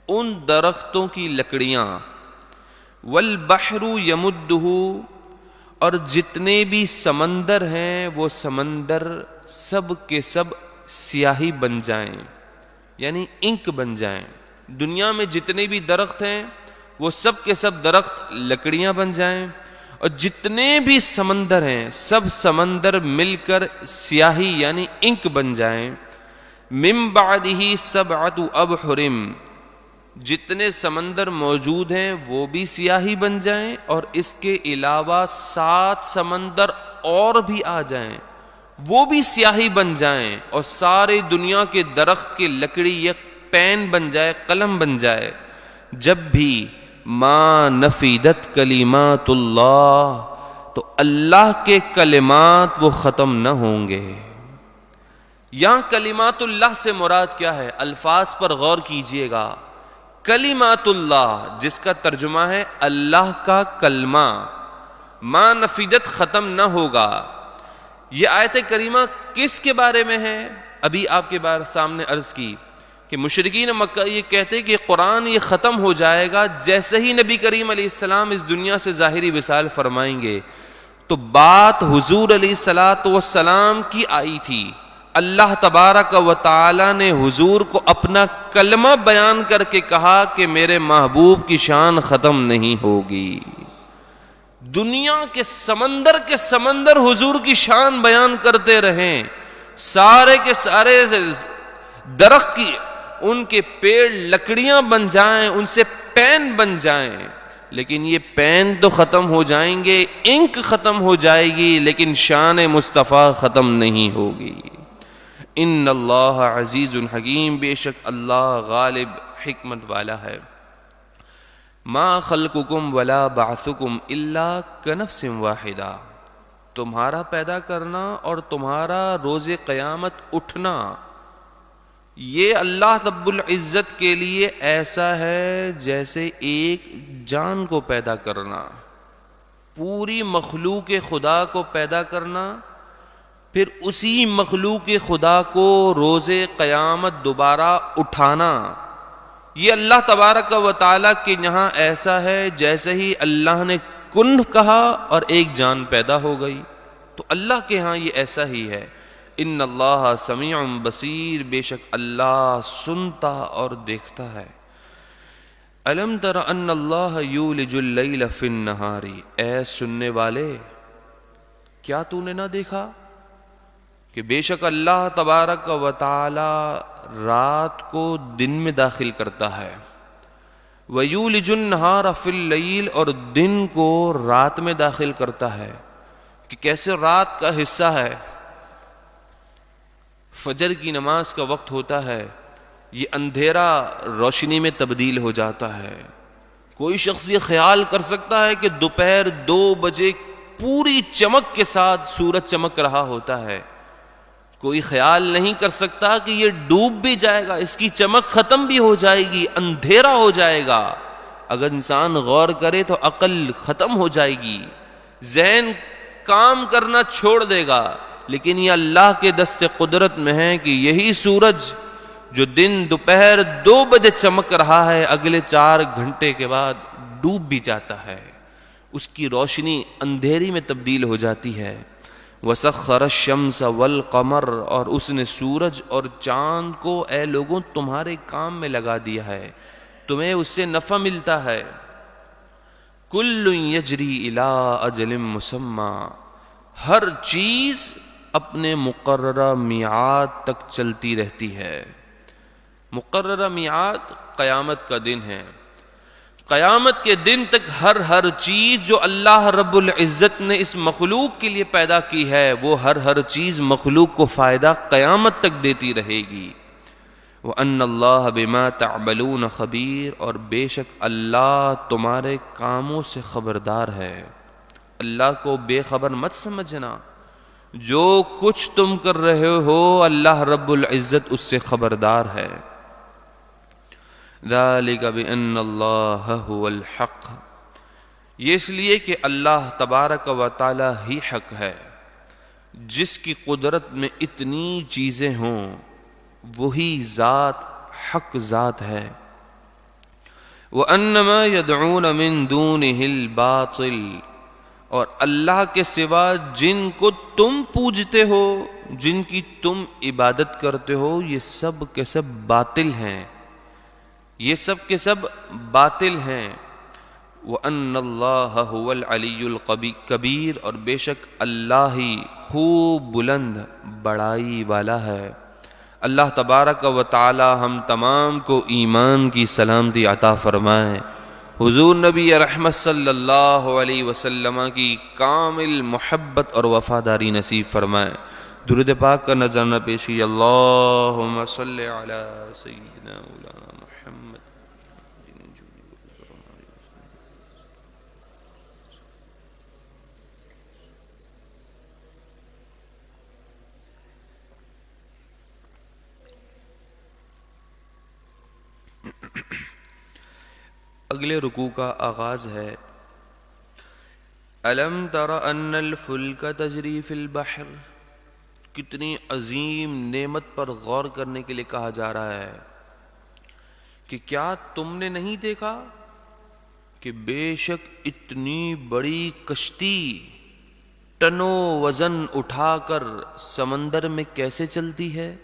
ان درختوں کی لکڑیاں، وَالْبَحْرُ يَمُدُّهُ، اور جتنے بھی سمندر ہیں وہ سمندر سب کے سب سیاہی بن جائیں، یعنی انک بن جائیں۔ دنیا میں جتنے بھی درخت ہیں وہ سب کے سب درخت لکڑیاں بن جائیں، اور جتنے بھی سمندر ہیں سب سمندر مل کر سیاہی یعنی انک بن جائیں۔ من بعدہ سبعۃ ابحر، جتنے سمندر موجود ہیں وہ بھی سیاہی بن جائیں، اور اس کے علاوہ 7 سمندر اور بھی آ جائیں وہ بھی سیاہی بن جائیں، اور سارے دنیا کے درخت کی لکڑی ایک پین بن جائے، قلم بن جائے، جب بھی ما نفیدت کلمات اللہ، تو اللہ کے کلمات وہ ختم نہ ہوں گے۔ یہاں کلمات اللہ سے مراد کیا ہے؟ الفاظ پر غور کیجئے گا۔ کلمات اللہ جس کا ترجمہ ہے اللہ کا کلمہ، ما نفیدت ختم نہ ہوگا۔ یہ آیت کریمہ کس کے بارے میں ہے؟ ابھی آپ کے سامنے عرض کی کہ مشرکین مکہ یہ کہتے کہ قرآن یہ ختم ہو جائے گا جیسے ہی نبی کریم علیہ السلام اس دنیا سے ظاہری وصال فرمائیں گے. تو بات حضور علیہ السلام کی آئی تھی. اللہ تبارک و تعالی نے حضور کو اپنا کلمہ بیان کر کے کہا کہ میرے محبوب کی شان ختم نہیں ہوگی. دنیا کے سمندر حضور کی شان بیان کرتے رہیں, سارے کے سارے درخت کی ان کے پیڑ لکڑیاں بن جائیں, ان سے پین بن جائیں, لیکن یہ پین تو ختم ہو جائیں گے, انک ختم ہو جائے گی, لیکن شان مصطفیٰ ختم نہیں ہوگی. ان اللہ عزیز حکیم, بے شک اللہ غالب حکمت والا ہے. ما خلقکم ولا بعثکم الا کنفس واحدہ, تمہارا پیدا کرنا اور تمہارا روز قیامت اٹھنا یہ اللہ رب العزت کے لیے ایسا ہے جیسے ایک جان کو پیدا کرنا, پوری مخلوق خدا کو پیدا کرنا, پھر اسی مخلوق خدا کو روز قیامت دوبارہ اٹھانا. یہ اللہ تبارک و تعالیٰ کے یہاں ایسا ہے جیسے ہی اللہ نے کن کہا اور ایک جان پیدا ہو گئی. تو اللہ کے ہاں یہ ایسا ہی ہے. ان اللہ سمیع بصیر, بے شک اللہ سنتا اور دیکھتا ہے. الم تر ان اللہ یولج اللیل فی النہار, اے سننے والے کیا تو نے نہ دیکھا کہ بے شک اللہ تبارک و تعالی رات کو دن میں داخل کرتا ہے. وَيُولِجُ النَّهَارَ فِي اللَّيْلِ, اور دن کو رات میں داخل کرتا ہے. کہ کیسے رات کا حصہ ہے, فجر کی نماز کا وقت ہوتا ہے, یہ اندھیرا روشنی میں تبدیل ہو جاتا ہے. کوئی شخص یہ خیال کر سکتا ہے کہ دوپہر 2 بجے پوری چمک کے ساتھ سورج چمک رہا ہوتا ہے. کوئی خیال نہیں کر سکتا کہ یہ ڈوب بھی جائے گا, اس کی چمک ختم بھی ہو جائے گی, اندھیرا ہو جائے گا. اگر انسان غور کرے تو عقل ختم ہو جائے گی, ذہن کام کرنا چھوڑ دے گا. لیکن یہ اللہ کے دست قدرت میں ہے کہ یہی سورج جو دن دوپہر 2 بجے چمک رہا ہے اگلے 4 گھنٹے کے بعد ڈوب بھی جاتا ہے, اس کی روشنی اندھیری میں تبدیل ہو جاتی ہے. وَسَخَّرَ الشَّمْسَ وَالْقَمَرَ, اور اس نے سورج اور چاند کو اے لوگوں تمہارے کام میں لگا دیا ہے, تمہیں اس سے نفع ملتا ہے. كُلٌّ يَجْرِي إِلَىٰ أَجَلٍ مُّسَمًّى, ہر چیز اپنے مقررہ میعاد تک چلتی رہتی ہے. مقررہ میعاد قیامت کا دن ہے. قیامت کے دن تک ہر چیز جو اللہ رب العزت نے اس مخلوق کے لیے پیدا کی ہے وہ ہر چیز مخلوق کو فائدہ قیامت تک دیتی رہے گی. وَأَنَّ اللَّهَ بِمَا تَعْمَلُونَ خَبِيرٌ, اور بے شک اللہ تمہارے کاموں سے خبردار ہے. اللہ کو بے خبر مت سمجھنا, جو کچھ تم کر رہے ہو اللہ رب العزت اس سے خبردار ہے. ذَلِكَ بِأَنَّ اللَّهَ هُوَ الْحَقُّ, یہ اس لیے کہ اللہ تبارک و تعالی ہی حق ہے. جس کی قدرت میں اتنی چیزیں ہوں وہی ذات حق ذات ہے. وَأَنَّ مَا يَدْعُونَ مِن دُونِهِ الْبَاطِلِ, اور اللہ کے سوا جن کو تم پوجتے ہو, جن کی تم عبادت کرتے ہو, یہ سب کے سب باطل ہیں, یہ سب کے سب باطل ہیں. وَأَنَّ اللَّهَ هُوَ الْعَلِيُّ الْكَبِيرُ, اور بے شک اللہ ہی خوب بلند بڑائی والا ہے. اللہ تبارک و تعالی ہم تمام کو ایمان کی سلامتی عطا فرمائے. حضور نبی رحمت صلی اللہ علیہ وسلم کی کامل محبت اور وفاداری نصیب فرمائے. درود پاک کا نذرانہ پیشی. اللہم صلی علی سیدنا مولانا محمد. اگلے رکوع کا آغاز ہے. الم تر ان الفلک تجری فی البحر, کتنی عظیم نعمت پر غور کرنے کے لیے کہا جا رہا ہے. کہ کیا تم نے نہیں دیکھا کہ بے شک اتنی بڑی کشتی ٹنوں وزن اٹھا کر سمندر میں کیسے چلتی ہے؟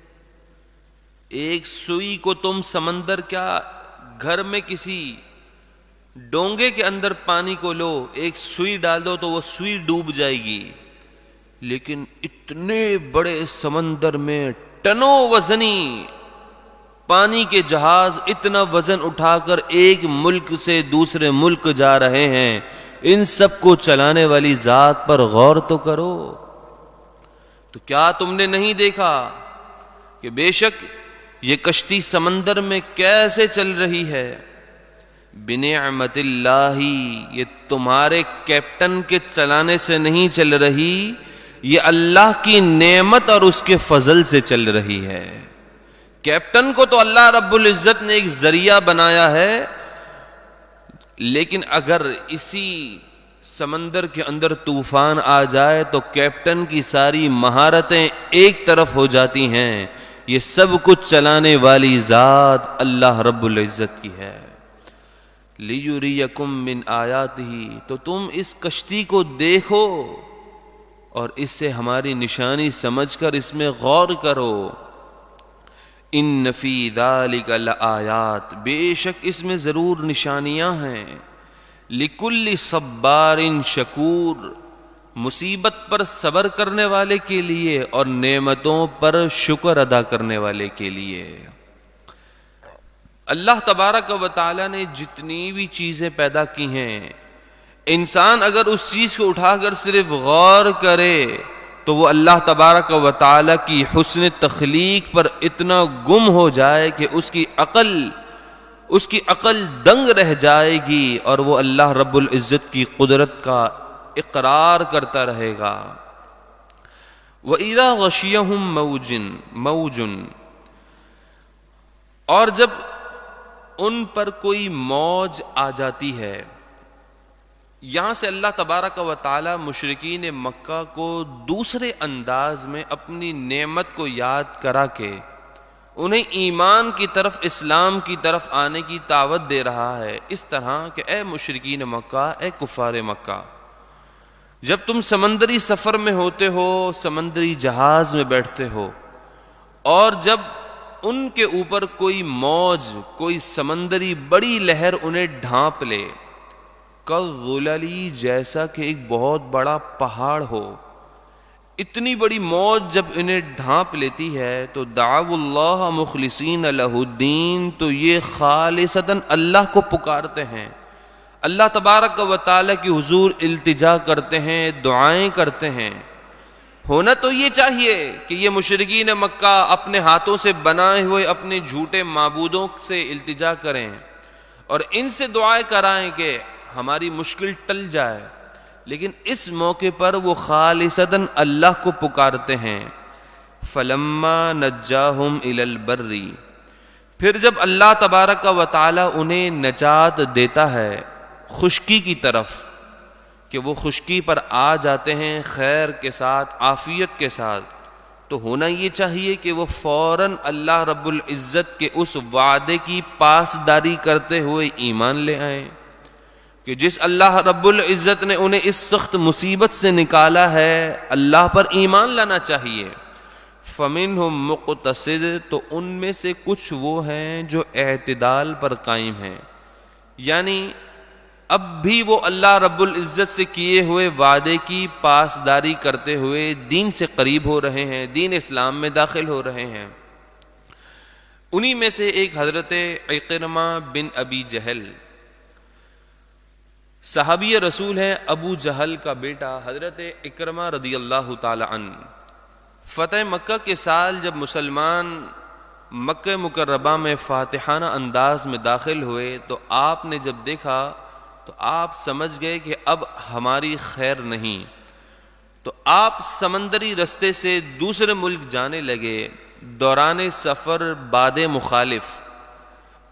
ایک سوئی کو تم سمندر کیا گھر میں کسی ڈونگے کے اندر پانی کو لو، ایک سوئی ڈال دو تو وہ سوئی ڈوب جائے گی، لیکن اتنے بڑے سمندر میں ٹنوں وزنی پانی کے جہاز اتنا وزن اٹھا کر ایک ملک سے دوسرے ملک جا رہے ہیں، ان سب کو چلانے والی ذات پر غور تو کرو۔ تو کیا تم نے نہیں دیکھا کہ بے شک یہ کشتی سمندر میں کیسے چل رہی ہے؟ بنعمت اللہ، یہ تمہارے کیپٹن کے چلانے سے نہیں چل رہی، یہ اللہ کی نعمت اور اس کے فضل سے چل رہی ہے۔ کیپٹن کو تو اللہ رب العزت نے ایک ذریعہ بنایا ہے، لیکن اگر اسی سمندر کے اندر طوفان آ جائے تو کیپٹن کی ساری مہارتیں ایک طرف ہو جاتی ہیں، یہ سب کچھ چلانے والی ذات اللہ رب العزت کی ہے۔ لِيُرِيَكُم مِّنْ آیَاتِهِ، تو تم اس کشتی کو دیکھو اور اس سے ہماری نشانی سمجھ کر اس میں غور کرو۔ ان فی ذالک لآیات، بے شک اس میں ضرور نشانیاں ہیں، لکل صبار شکور، مصیبت پر صبر کرنے والے کے لیے اور نعمتوں پر شکر ادا کرنے والے کے لیے۔ اللہ تبارک و تعالی نے جتنی بھی چیزیں پیدا کی ہیں، انسان اگر اس چیز کو اٹھا کر صرف غور کرے تو وہ اللہ تبارک و تعالی کی حسن تخلیق پر اتنا گم ہو جائے کہ اس کی عقل دنگ رہ جائے گی، اور وہ اللہ رب العزت کی قدرت کا اقرار کرتا رہے گا۔ وَإِذَا غَشِيَهُم مَوْجٌ، اور جب ان پر کوئی موج آ جاتی ہے، یہاں سے اللہ تبارک و تعالی مشرکین مکہ کو دوسرے انداز میں اپنی نعمت کو یاد کرا کے انہیں ایمان کی طرف، اسلام کی طرف آنے کی دعوت دے رہا ہے، اس طرح کہ اے مشرکین مکہ، اے کفار مکہ، جب تم سمندری سفر میں ہوتے ہو، سمندری جہاز میں بیٹھتے ہو، اور جب ان کے اوپر کوئی موج، کوئی سمندری بڑی لہر انہیں ڈھانپ لے، کالظللی، جیسا کہ ایک بہت بڑا پہاڑ ہو، اتنی بڑی موج جب انہیں ڈھانپ لیتی ہے تو دعوا اللہ مخلصین لہ الدین، تو یہ خالصتاً اللہ کو پکارتے ہیں، اللہ تبارک و تعالی کی حضور التجا کرتے ہیں، دعائیں کرتے ہیں۔ ہونا تو یہ چاہیے کہ یہ مشرکین مکہ اپنے ہاتھوں سے بنائے ہوئے اپنے جھوٹے معبودوں سے التجا کریں اور ان سے دعائیں کرائیں کہ ہماری مشکل ٹل جائے، لیکن اس موقع پر وہ خالصتاً اللہ کو پکارتے ہیں۔ فَلَمَّا نَجَّاهُمْ إِلَى الْبَرِّ، پھر جب اللہ تبارک و تعالی انہیں نجات دیتا ہے خشکی کی طرف، کہ وہ خشکی پر آ جاتے ہیں خیر کے ساتھ، عافیت کے ساتھ، تو ہونا یہ چاہیے کہ وہ فوراً اللہ رب العزت کے اس وعدے کی پاسداری کرتے ہوئے ایمان لے آئیں کہ جس اللہ رب العزت نے انہیں اس سخت مصیبت سے نکالا ہے، اللہ پر ایمان لانا چاہیے۔ فَمِنْهُمْ مُقْتَصِدٌ، تو ان میں سے کچھ وہ ہیں جو اعتدال پر قائم ہیں، یعنی اب بھی وہ اللہ رب العزت سے کیے ہوئے وعدے کی پاسداری کرتے ہوئے دین سے قریب ہو رہے ہیں، دین اسلام میں داخل ہو رہے ہیں۔ انہی میں سے ایک حضرت عکرمہ بن ابی جہل، صحابی رسول ہیں، ابو جہل کا بیٹا حضرت عکرمہ رضی اللہ تعالی عنہ۔ فتح مکہ کے سال جب مسلمان مکہ مکرمہ میں فاتحانہ انداز میں داخل ہوئے تو آپ نے جب دیکھا تو آپ سمجھ گئے کہ اب ہماری خیر نہیں، تو آپ سمندری رستے سے دوسرے ملک جانے لگے۔ دوران سفر باد مخالف،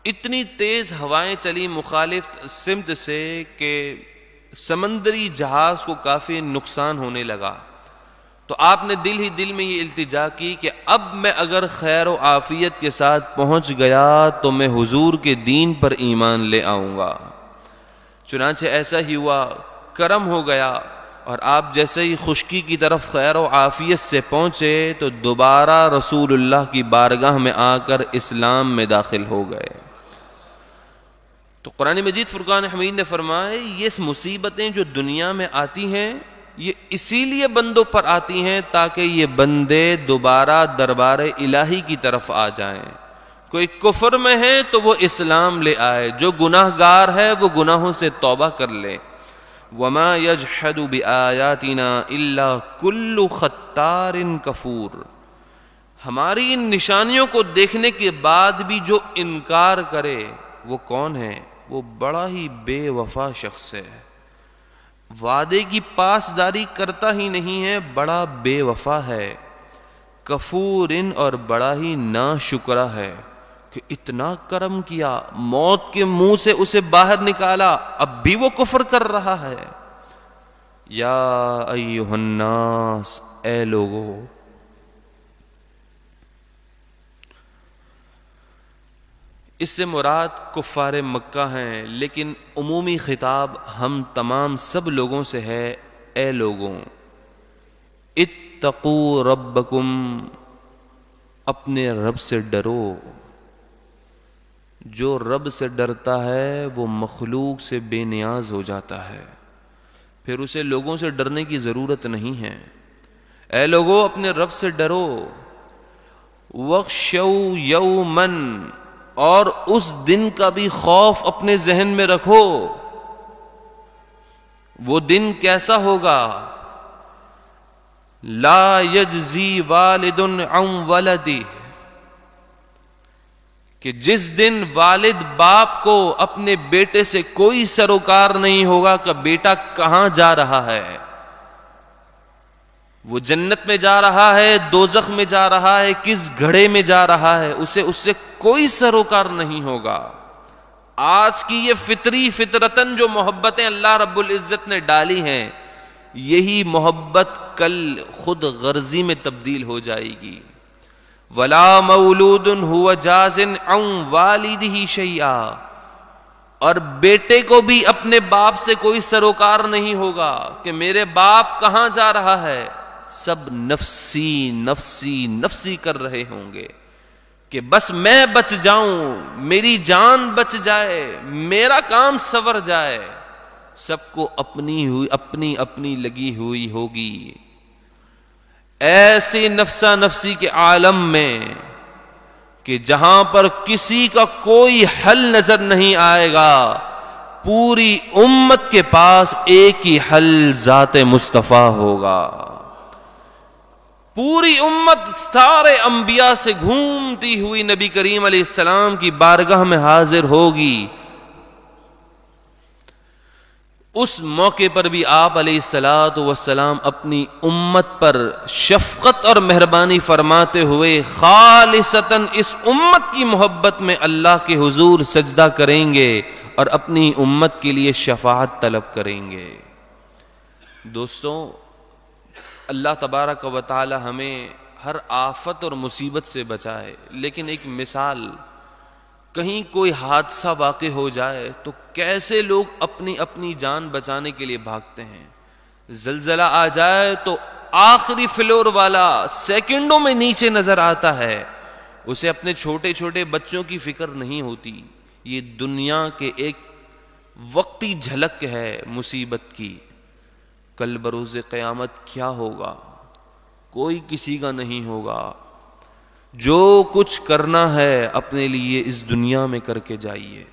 اتنی تیز ہوائیں چلی مخالف سمت سے کہ سمندری جہاز کو کافی نقصان ہونے لگا، تو آپ نے دل ہی دل میں یہ التجا کی کہ اب میں اگر خیر و عافیت کے ساتھ پہنچ گیا تو میں حضور کے دین پر ایمان لے آؤں گا۔ چنانچہ ایسا ہی ہوا، کرم ہو گیا، اور آپ جیسے ہی خشکی کی طرف خیر و عافیت سے پہنچے تو دوبارہ رسول اللہ کی بارگاہ میں آ کر اسلام میں داخل ہو گئے۔ تو قرآن مجید فرقان حمید نے فرمایا یہ مصیبتیں جو دنیا میں آتی ہیں یہ اسی لیے بندوں پر آتی ہیں تاکہ یہ بندے دوبارہ دربار الہی کی طرف آ جائیں۔ کوئی کفر میں ہے تو وہ اسلام لے آئے، جو گناہ گار ہے وہ گناہوں سے توبہ کر لے۔ وَمَا يَجْحَدُ بِآيَاتِنَا إِلَّا كُلُّ خَتَّارٍ كَفُورٍ۔ ہماری ان نشانیوں کو دیکھنے کے بعد بھی جو انکار کرے وہ کون ہے؟ وہ بڑا ہی بے وفا شخص ہے، وعدے کی پاسداری کرتا ہی نہیں ہے، بڑا بے وفا ہے، کفورن، اور بڑا ہی ناشکرا ہے کہ اتنا کرم کیا، موت کے منہ سے اسے باہر نکالا، اب بھی وہ کفر کر رہا ہے۔ یا ایھا الناس، اے لوگو، اس سے مراد کفار مکہ ہیں، لیکن عمومی خطاب ہم تمام سب لوگوں سے ہے۔ اے لوگوں، اتقوا ربکم، اپنے رب سے ڈرو۔ جو رب سے ڈرتا ہے وہ مخلوق سے بے نیاز ہو جاتا ہے، پھر اسے لوگوں سے ڈرنے کی ضرورت نہیں ہے۔ اے لوگوں، اپنے رب سے ڈرو۔ وَاخْشَوْا يَوْمًا، اور اس دن کا بھی خوف اپنے ذہن میں رکھو۔ وہ دن کیسا ہوگا؟ لا یجزی والد عن ولدہ، کہ جس دن والد باپ کو اپنے بیٹے سے کوئی سروکار نہیں ہوگا کہ بیٹا کہاں جا رہا ہے، وہ جنت میں جا رہا ہے، دوزخ میں جا رہا ہے، کس گھڑے میں جا رہا ہے، اس سے کوئی سروکار نہیں ہوگا۔ آج کی یہ فطرتاً جو محبتیں اللہ رب العزت نے ڈالی ہیں، یہی محبت کل خود غرضی میں تبدیل ہو جائے گی۔ وَلَا مَوْلُودٌ هُوَ جَازٍ عَنْ وَالِدِهِ شَيْئًا، اور بیٹے کو بھی اپنے باپ سے کوئی سروکار نہیں ہوگا کہ میرے باپ کہاں جا رہا ہے، سب نفسی نفسی نفسی کر رہے ہوں گے کہ بس میں بچ جاؤں، میری جان بچ جائے، میرا کام سنور جائے۔ سب کو اپنی لگی ہوئی ہوگی۔ ایسی نفسا نفسی کے عالم میں کہ جہاں پر کسی کا کوئی حل نظر نہیں آئے گا، پوری امت کے پاس ایک ہی حل ذات مصطفیٰ ہوگا۔ پوری امت سارے انبیاء سے گھومتی ہوئی نبی کریم علیہ السلام کی بارگاہ میں حاضر ہوگی۔ اس موقع پر بھی آپ علیہ السلام اپنی امت پر شفقت اور مہربانی فرماتے ہوئے خالصتاً اس امت کی محبت میں اللہ کے حضور سجدہ کریں گے اور اپنی امت کے لیے شفاعت طلب کریں گے۔ دوستوں، اللہ تبارک و تعالی ہمیں ہر آفت اور مصیبت سے بچائے، لیکن ایک مثال، کہیں کوئی حادثہ واقع ہو جائے تو کیسے لوگ اپنی جان بچانے کے لیے بھاگتے ہیں۔ زلزلہ آ جائے تو آخری فلور والا سیکنڈوں میں نیچے نظر آتا ہے، اسے اپنے چھوٹے چھوٹے بچوں کی فکر نہیں ہوتی۔ یہ دنیا کے ایک وقتی جھلک ہے مصیبت کی، کل بروز قیامت کیا ہوگا کوئی کسی کا نہیں ہوگا۔ جو کچھ کرنا ہے اپنے لیے اس دنیا میں کر کے جائیے۔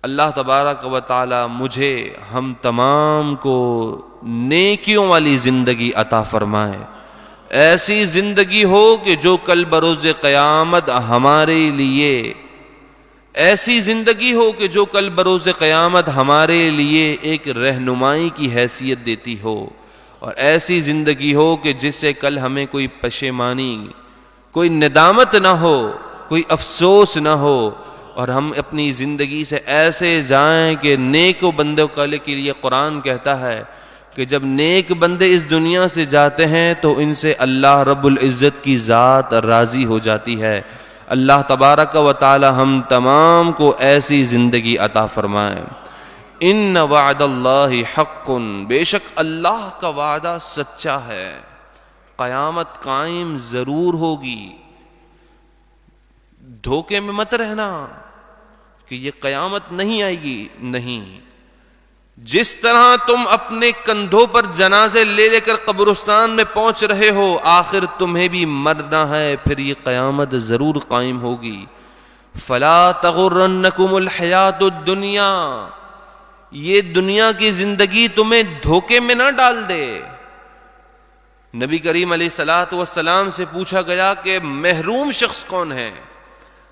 اللہ تبارک و تعالی مجھے ہم تمام کو نیکیوں والی زندگی عطا فرمائے، ایسی زندگی ہو کہ جو کل بروز قیامت ہمارے لیے ایسی زندگی ہو کہ جو کل بروز قیامت ہمارے لیے ایک رہنمائی کی حیثیت دیتی ہو، اور ایسی زندگی ہو کہ جس سے کل ہمیں کوئی پشیمانی، کوئی ندامت نہ ہو، کوئی افسوس نہ ہو، اور ہم اپنی زندگی سے ایسے جائیں کہ نیک و بندوں کے لیے قرآن کہتا ہے کہ جب نیک بندے اس دنیا سے جاتے ہیں تو ان سے اللہ رب العزت کی ذات راضی ہو جاتی ہے۔ اللہ تبارک و تعالی ہم تمام کو ایسی زندگی عطا فرمائے۔ ان وعد اللہ حق، بے شک اللہ کا وعدہ سچا ہے، قیامت قائم ضرور ہوگی۔ دھوکے میں مت رہنا کہ یہ قیامت نہیں آئے گی، نہیں۔ جس طرح تم اپنے کندھوں پر جنازے لے کر قبرستان میں پہنچ رہے ہو، آخر تمہیں بھی مرنا ہے، پھر یہ قیامت ضرور قائم ہوگی۔ فلا تغرنکم الحیات الدنیا، یہ دنیا کی زندگی تمہیں دھوکے میں نہ ڈال دے۔ نبی کریم علیہ الصلوۃ والسلام سے پوچھا گیا کہ محروم شخص کون ہے؟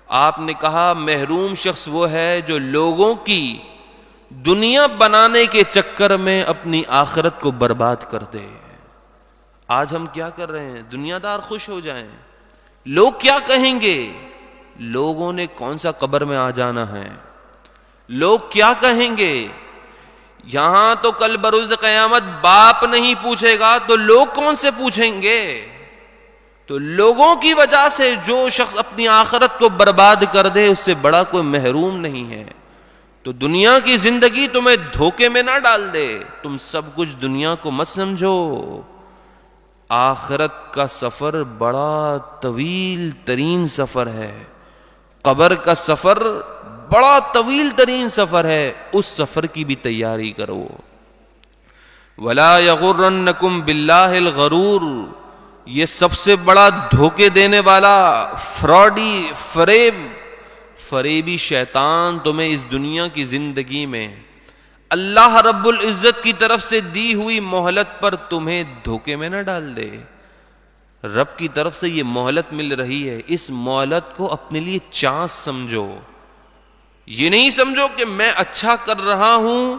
آپ نے کہا محروم شخص وہ ہے جو لوگوں کی دنیا بنانے کے چکر میں اپنی آخرت کو برباد کر دے۔ آج ہم کیا کر رہے ہیں؟ دنیا دار خوش ہو جائیں، لوگ کیا کہیں گے؟ لوگوں نے کون سا قبر میں آ جانا ہے؟ لوگ کیا کہیں گے؟ یہاں تو کل بروز قیامت باپ نہیں پوچھے گا تو لوگ کون سے پوچھیں گے؟ تو لوگوں کی وجہ سے جو شخص اپنی آخرت کو برباد کر دے اس سے بڑا کوئی محروم نہیں ہے۔ تو دنیا کی زندگی تمہیں دھوکے میں نہ ڈال دے، تم سب کچھ دنیا کو مت سمجھو۔ آخرت کا سفر بڑا طویل ترین سفر ہے، قبر کا سفر بڑا طویل ترین سفر ہے، اس سفر کی بھی تیاری کرو۔ وَلَا يَغُرَّنَّكُمْ بِاللَّهِ الْغَرُورُ، یہ سب سے بڑا دھوکے دینے والا فریبی شیطان تمہیں اس دنیا کی زندگی میں اللہ رب العزت کی طرف سے دی ہوئی مہلت پر تمہیں دھوکے میں نہ ڈال دے۔ رب کی طرف سے یہ مہلت مل رہی ہے، اس مہلت کو اپنے لیے چانس سمجھو۔ یہ نہیں سمجھو کہ میں اچھا کر رہا ہوں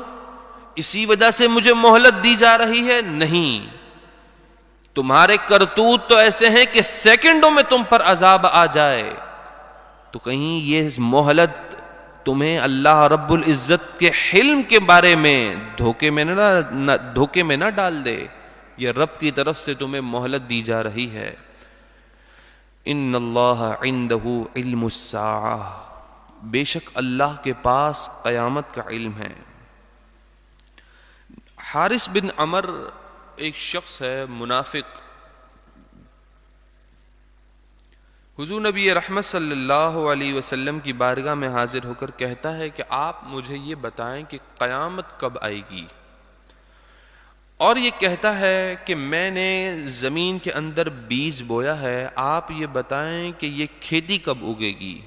اسی وجہ سے مجھے مہلت دی جا رہی ہے، نہیں۔ تمہارے کرتوت تو ایسے ہیں کہ سیکنڈوں میں تم پر عذاب آ جائے، تو کہیں یہ مہلت تمہیں اللہ رب العزت کے حلم کے بارے میں دھوکے میں نہ ڈال دے۔ یہ رب کی طرف سے تمہیں مہلت دی جا رہی ہے۔ ان اللہ عنده علم الساعہ، بے شک اللہ کے پاس قیامت کا علم ہے۔ حارث بن عمر ایک شخص ہے منافق، حضور نبی رحمت صلی اللہ علیہ وسلم کی بارگاہ میں حاضر ہو کر کہتا ہے کہ آپ مجھے یہ بتائیں کہ قیامت کب آئے گی، اور یہ کہتا ہے کہ میں نے زمین کے اندر بیج بویا ہے، آپ یہ بتائیں کہ یہ کھیتی کب اگے گی،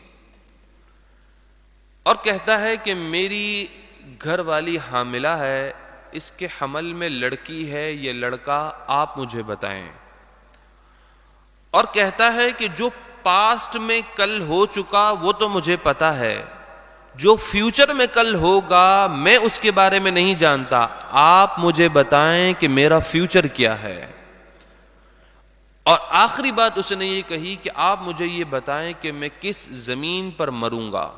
اور کہتا ہے کہ میری گھر والی حاملہ ہے، اس کے حمل میں لڑکی ہے یا لڑکا، آپ مجھے بتائیں، اور کہتا ہے کہ جو پاسٹ میں کل ہو چکا وہ تو مجھے پتا ہے، جو فیوچر میں کل ہوگا میں اس کے بارے میں نہیں جانتا، آپ مجھے بتائیں کہ میرا فیوچر کیا ہے۔ اور آخری بات اس نے یہ کہی کہ آپ مجھے یہ بتائیں کہ میں کس زمین پر مروں گا،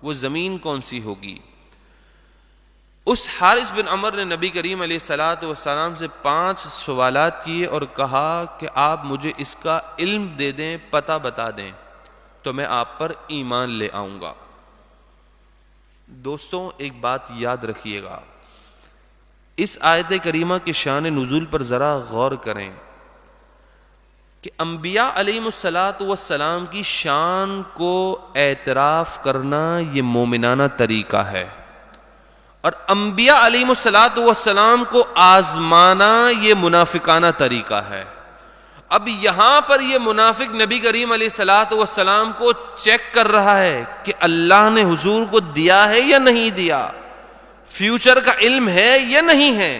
وہ زمین کون سی ہوگی۔ اس حارث بن عمر نے نبی کریم علیہ الصلوۃ والسلام سے 5 سوالات کیے اور کہا کہ آپ مجھے اس کا علم دے دیں، پتہ بتا دیں تو میں آپ پر ایمان لے آؤں گا۔ دوستوں ایک بات یاد رکھیے گا، اس آیت کریمہ کے شان نزول پر ذرا غور کریں کہ انبیاء علیہم الصلوۃ والسلام کی شان کو اعتراف کرنا یہ مومنانہ طریقہ ہے، اور انبیاء علیہم الصلوۃ والسلام کو آزمانا یہ منافقانہ طریقہ ہے۔ اب یہاں پر یہ منافق نبی کریم علیہ الصلوۃ والسلام کو چیک کر رہا ہے کہ اللہ نے حضور کو دیا ہے یا نہیں دیا، فیوچر کا علم ہے یا نہیں ہے۔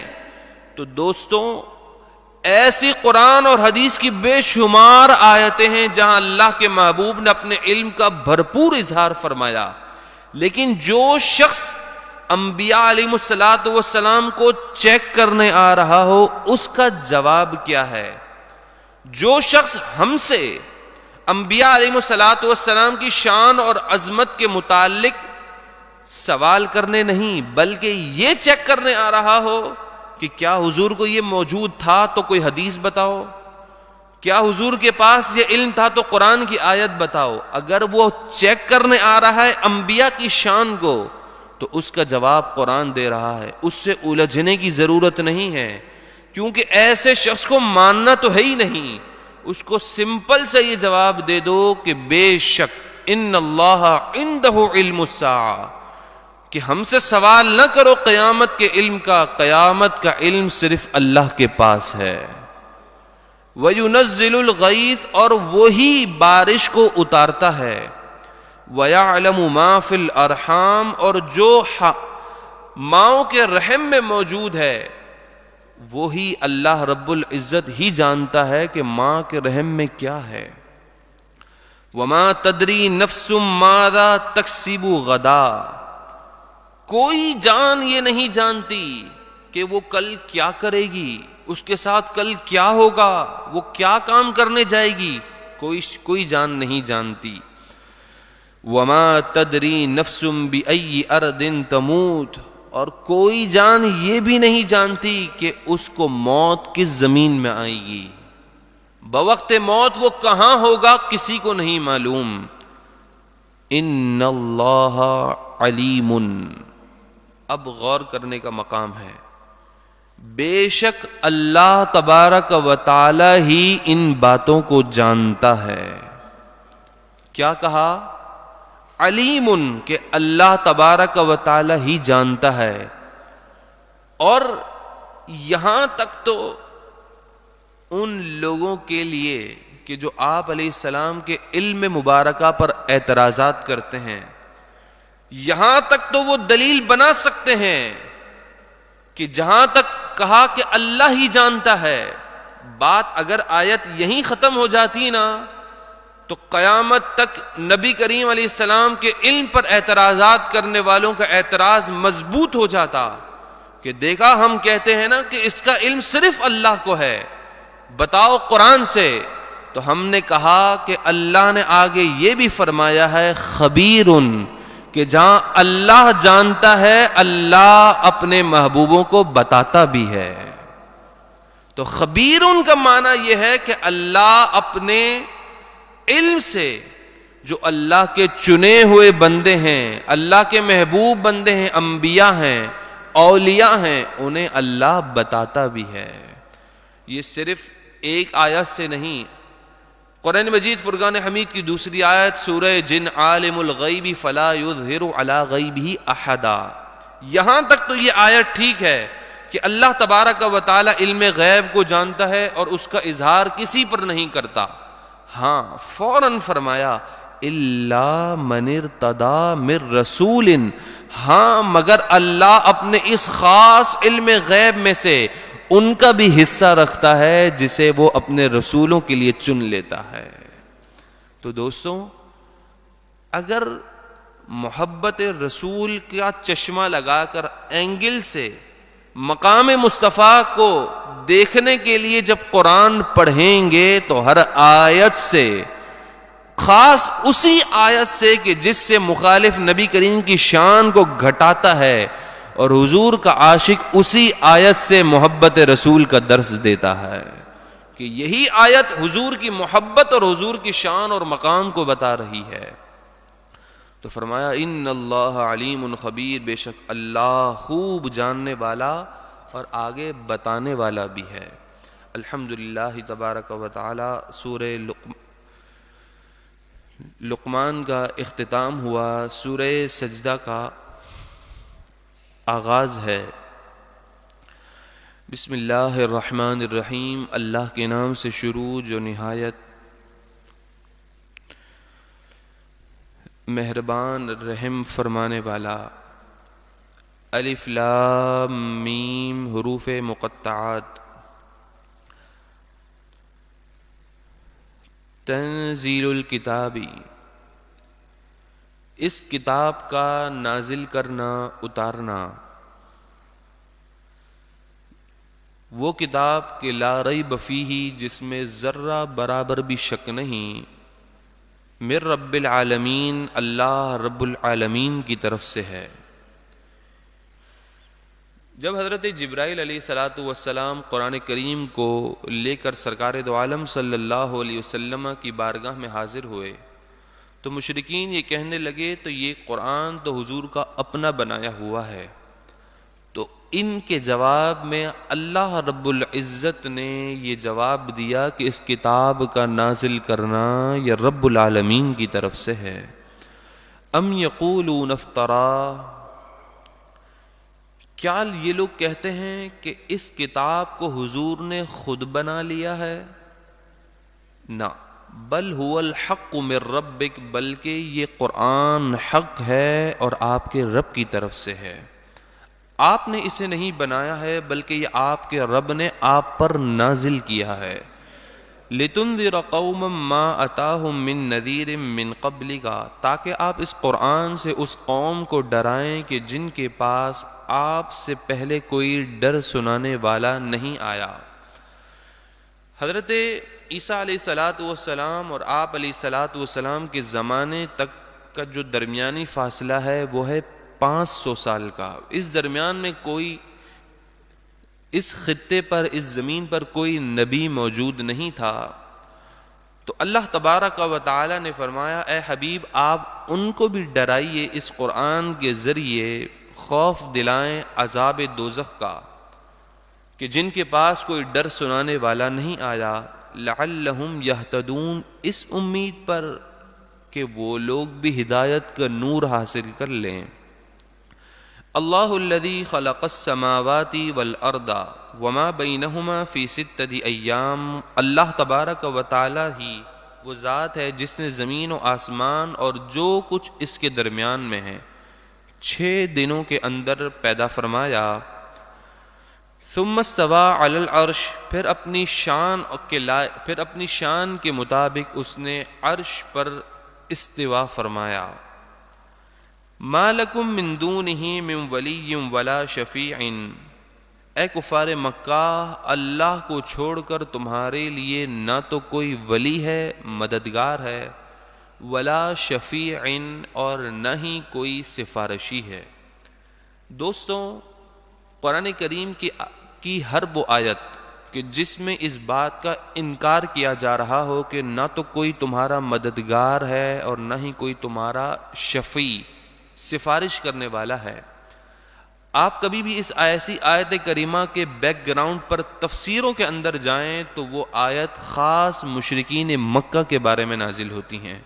تو دوستوں ایسی قرآن اور حدیث کی بے شمار آیتیں ہیں جہاں اللہ کے محبوب نے اپنے علم کا بھرپور اظہار فرمایا، لیکن جو شخص انبیاء علیہ الصلوۃ والسلام کو چیک کرنے آ رہا ہو اس کا جواب کیا ہے؟ جو شخص ہم سے انبیاء علیہ الصلوۃ والسلام کی شان اور عظمت کے متعلق سوال کرنے نہیں بلکہ یہ چیک کرنے آ رہا ہو کہ کیا حضور کو یہ موجود تھا تو کوئی حدیث بتاؤ، کیا حضور کے پاس یہ علم تھا تو قرآن کی آیت بتاؤ۔ اگر وہ چیک کرنے آ رہا ہے انبیاء کی شان کو تو اس کا جواب قرآن دے رہا ہے، اس سے الجھنے کی ضرورت نہیں ہے، کیونکہ ایسے شخص کو ماننا تو ہے ہی نہیں۔ اس کو سمپل سے یہ جواب دے دو کہ بے شک ان اللہ عندہ علم الساعہ، کہ ہم سے سوال نہ کرو قیامت کے علم کا، قیامت کا علم صرف اللہ کے پاس ہے۔ وَيُنَزِّلُ الْغَيْثَ، اور وہی بارش کو اتارتا ہے۔ وَيَعْلَمُ مَا فِي الْأَرْحَامِ، اور جو ماؤں کے رحم میں موجود ہے وہی اللہ رب العزت ہی جانتا ہے کہ ماں کے رحم میں کیا ہے۔ وَمَا تَدْرِي نَفْسٌ مَاذَا تَكْسِبُ غَدًا، کوئی جان یہ نہیں جانتی کہ وہ کل کیا کرے گی، اس کے ساتھ کل کیا ہوگا، وہ کیا کام کرنے جائے گی، کوئی جان نہیں جانتی۔ وَمَا تَدْرِي نَفْسٌ بِأَيِّ أَرْضٍ تَمُوتُ، اور کوئی جان یہ بھی نہیں جانتی کہ اس کو موت کس زمین میں آئے گی، بوقت موت وہ کہاں ہوگا کسی کو نہیں معلوم۔ ان اللہ علیم، اب غور کرنے کا مقام ہے، بے شک اللہ تبارک و تعالی ہی ان باتوں کو جانتا ہے۔ کیا کہا؟ علیم، کہ اللہ تبارک و تعالی ہی جانتا ہے۔ اور یہاں تک تو ان لوگوں کے لیے کہ جو آپ علیہ السلام کے علم مبارکہ پر اعتراضات کرتے ہیں، یہاں تک تو وہ دلیل بنا سکتے ہیں کہ جہاں تک کہا کہ اللہ ہی جانتا ہے، بات اگر آیت یہیں ختم ہو جاتی نا تو قیامت تک نبی کریم علیہ السلام کے علم پر اعتراضات کرنے والوں کا اعتراض مضبوط ہو جاتا کہ دیکھا ہم کہتے ہیں نا کہ اس کا علم صرف اللہ کو ہے، بتاؤ قرآن سے، تو ہم نے کہا کہ اللہ نے آگے یہ بھی فرمایا ہے خبیرن، کہ جہاں اللہ جانتا ہے اللہ اپنے محبوبوں کو بتاتا بھی ہے۔ تو خبیرن کا معنی یہ ہے کہ اللہ اپنے علم سے جو اللہ کے چنے ہوئے بندے ہیں، اللہ کے محبوب بندے ہیں، انبیاء ہیں، اولیاء ہیں، انہیں اللہ بتاتا بھی ہے۔ یہ صرف ایک آیت سے نہیں، قرآن مجید فرقان حمید کی دوسری آیت سورہ جن عالم الغیب فلا یظہر علی غیبہ احدا، یہاں تک تو یہ آیت ٹھیک ہے کہ اللہ تبارک و تعالی علم غیب کو جانتا ہے اور اس کا اظہار کسی پر نہیں کرتا۔ ہاں فوراً فرمایا الا من ارتضی من رسول، ہاں مگر اللہ اپنے اس خاص علم غیب میں سے ان کا بھی حصہ رکھتا ہے جسے وہ اپنے رسولوں کے لیے چن لیتا ہے۔ تو دوستوں، اگر محبت رسول کا چشمہ لگا کر اینگل سے مقام مصطفیٰ کو دیکھنے کے لیے جب قرآن پڑھیں گے تو ہر آیت سے، خاص اسی آیت سے کہ جس سے مخالف نبی کریم کی شان کو گھٹاتا ہے اور حضور کا عاشق اسی آیت سے محبت رسول کا درس دیتا ہے کہ یہی آیت حضور کی محبت اور حضور کی شان اور مقام کو بتا رہی ہے۔ تو فرمایا ان اللہ علیم خبیر، بے شک اللہ خوب جاننے والا اور آگے بتانے والا بھی ہے۔ الحمدللہ تبارک و تعالی سورہ لقمان کا اختتام ہوا، سورہ سجدہ کا آغاز ہے۔ بسم اللہ الرحمن الرحیم، اللہ کے نام سے شروع جو نہایت مہربان رحم فرمانے والا۔ الف لام میم حروف مقطعات۔ تنزیل الکتابی، اس کتاب کا نازل کرنا، اتارنا، وہ کتاب کہ لا ریب فیہ، جس میں ذرہ برابر بھی شک نہیں، من رب العالمین، اللہ رب العالمین کی طرف سے ہے۔ جب حضرت جبرائیل علیہ الصلاۃ والسلام قرآن کریم کو لے کر سرکار دو عالم صلی اللہ علیہ وسلم کی بارگاہ میں حاضر ہوئے تو مشرکین یہ کہنے لگے تو یہ قرآن تو حضور کا اپنا بنایا ہوا ہے. تو ان کے جواب میں اللہ رب العزت نے یہ جواب دیا کہ اس کتاب کا نازل کرنا یہ رب العالمین کی طرف سے ہے. ام یقولون افترا، کیا یہ لوگ کہتے ہیں کہ اس کتاب کو حضور نے خود بنا لیا ہے؟ نہ، بل هو الحق من ربک، بلکہ یہ قرآن حق ہے اور آپ کے رب کی طرف سے ہے. آپ نے اسے نہیں بنایا ہے بلکہ یہ آپ کے رب نے آپ پر نازل کیا ہے. لِتُنذِرَ قَوْمًا مَا أَتَاهُم مِّن نَذِيرٍ مِّن قَبْلِكَ، تاکہ آپ اس قرآن سے اس قوم کو ڈرائیں کہ جن کے پاس آپ سے پہلے کوئی ڈر سنانے والا نہیں آیا. حضرت عیسیٰ علیہ الصلاۃ والسلام اور آپ علیہ الصلاۃ والسلام کے زمانے تک کا جو درمیانی فاصلہ ہے وہ ہے 500 سال کا. اس درمیان میں کوئی اس خطے پر، اس زمین پر کوئی نبی موجود نہیں تھا. تو اللہ تبارک و تعالی نے فرمایا اے حبیب آپ ان کو بھی ڈرائیے اس قرآن کے ذریعے، خوف دلائیں عذاب دوزخ کا کہ جن کے پاس کوئی ڈر سنانے والا نہیں آیا. لعلہم یہتدون، اس امید پر کہ وہ لوگ بھی ہدایت کا نور حاصل کر لیں. اللہ الذی خلق السماوات والارض وما بینہما فی 6 ایام، اللہ تبارک و تعالی ہی وہ ذات ہے جس نے زمین و آسمان اور جو کچھ اس کے درمیان میں ہے 6 دنوں کے اندر پیدا فرمایا. ثم استوى علی العرش، پھر اپنی شان کے مطابق اس نے عرش پر استوا فرمایا. ما لکم من دونہ من ولی ولا شفیع، اے کفار مکہ اللہ کو چھوڑ کر تمہارے لیے نہ تو کوئی ولی ہے مددگار ہے، ولا شفیع اور نہ ہی کوئی سفارشی ہے. دوستوں، قرآن کریم کی ہر وہ آیت کہ جس میں اس بات کا انکار کیا جا رہا ہو کہ نہ تو کوئی تمہارا مددگار ہے اور نہ ہی کوئی تمہارا شفیع سفارش کرنے والا ہے، آپ کبھی بھی اس ایسی آیت کریمہ کے بیک گراؤنڈ پر تفسیروں کے اندر جائیں تو وہ آیت خاص مشرکین مکہ کے بارے میں نازل ہوتی ہیں.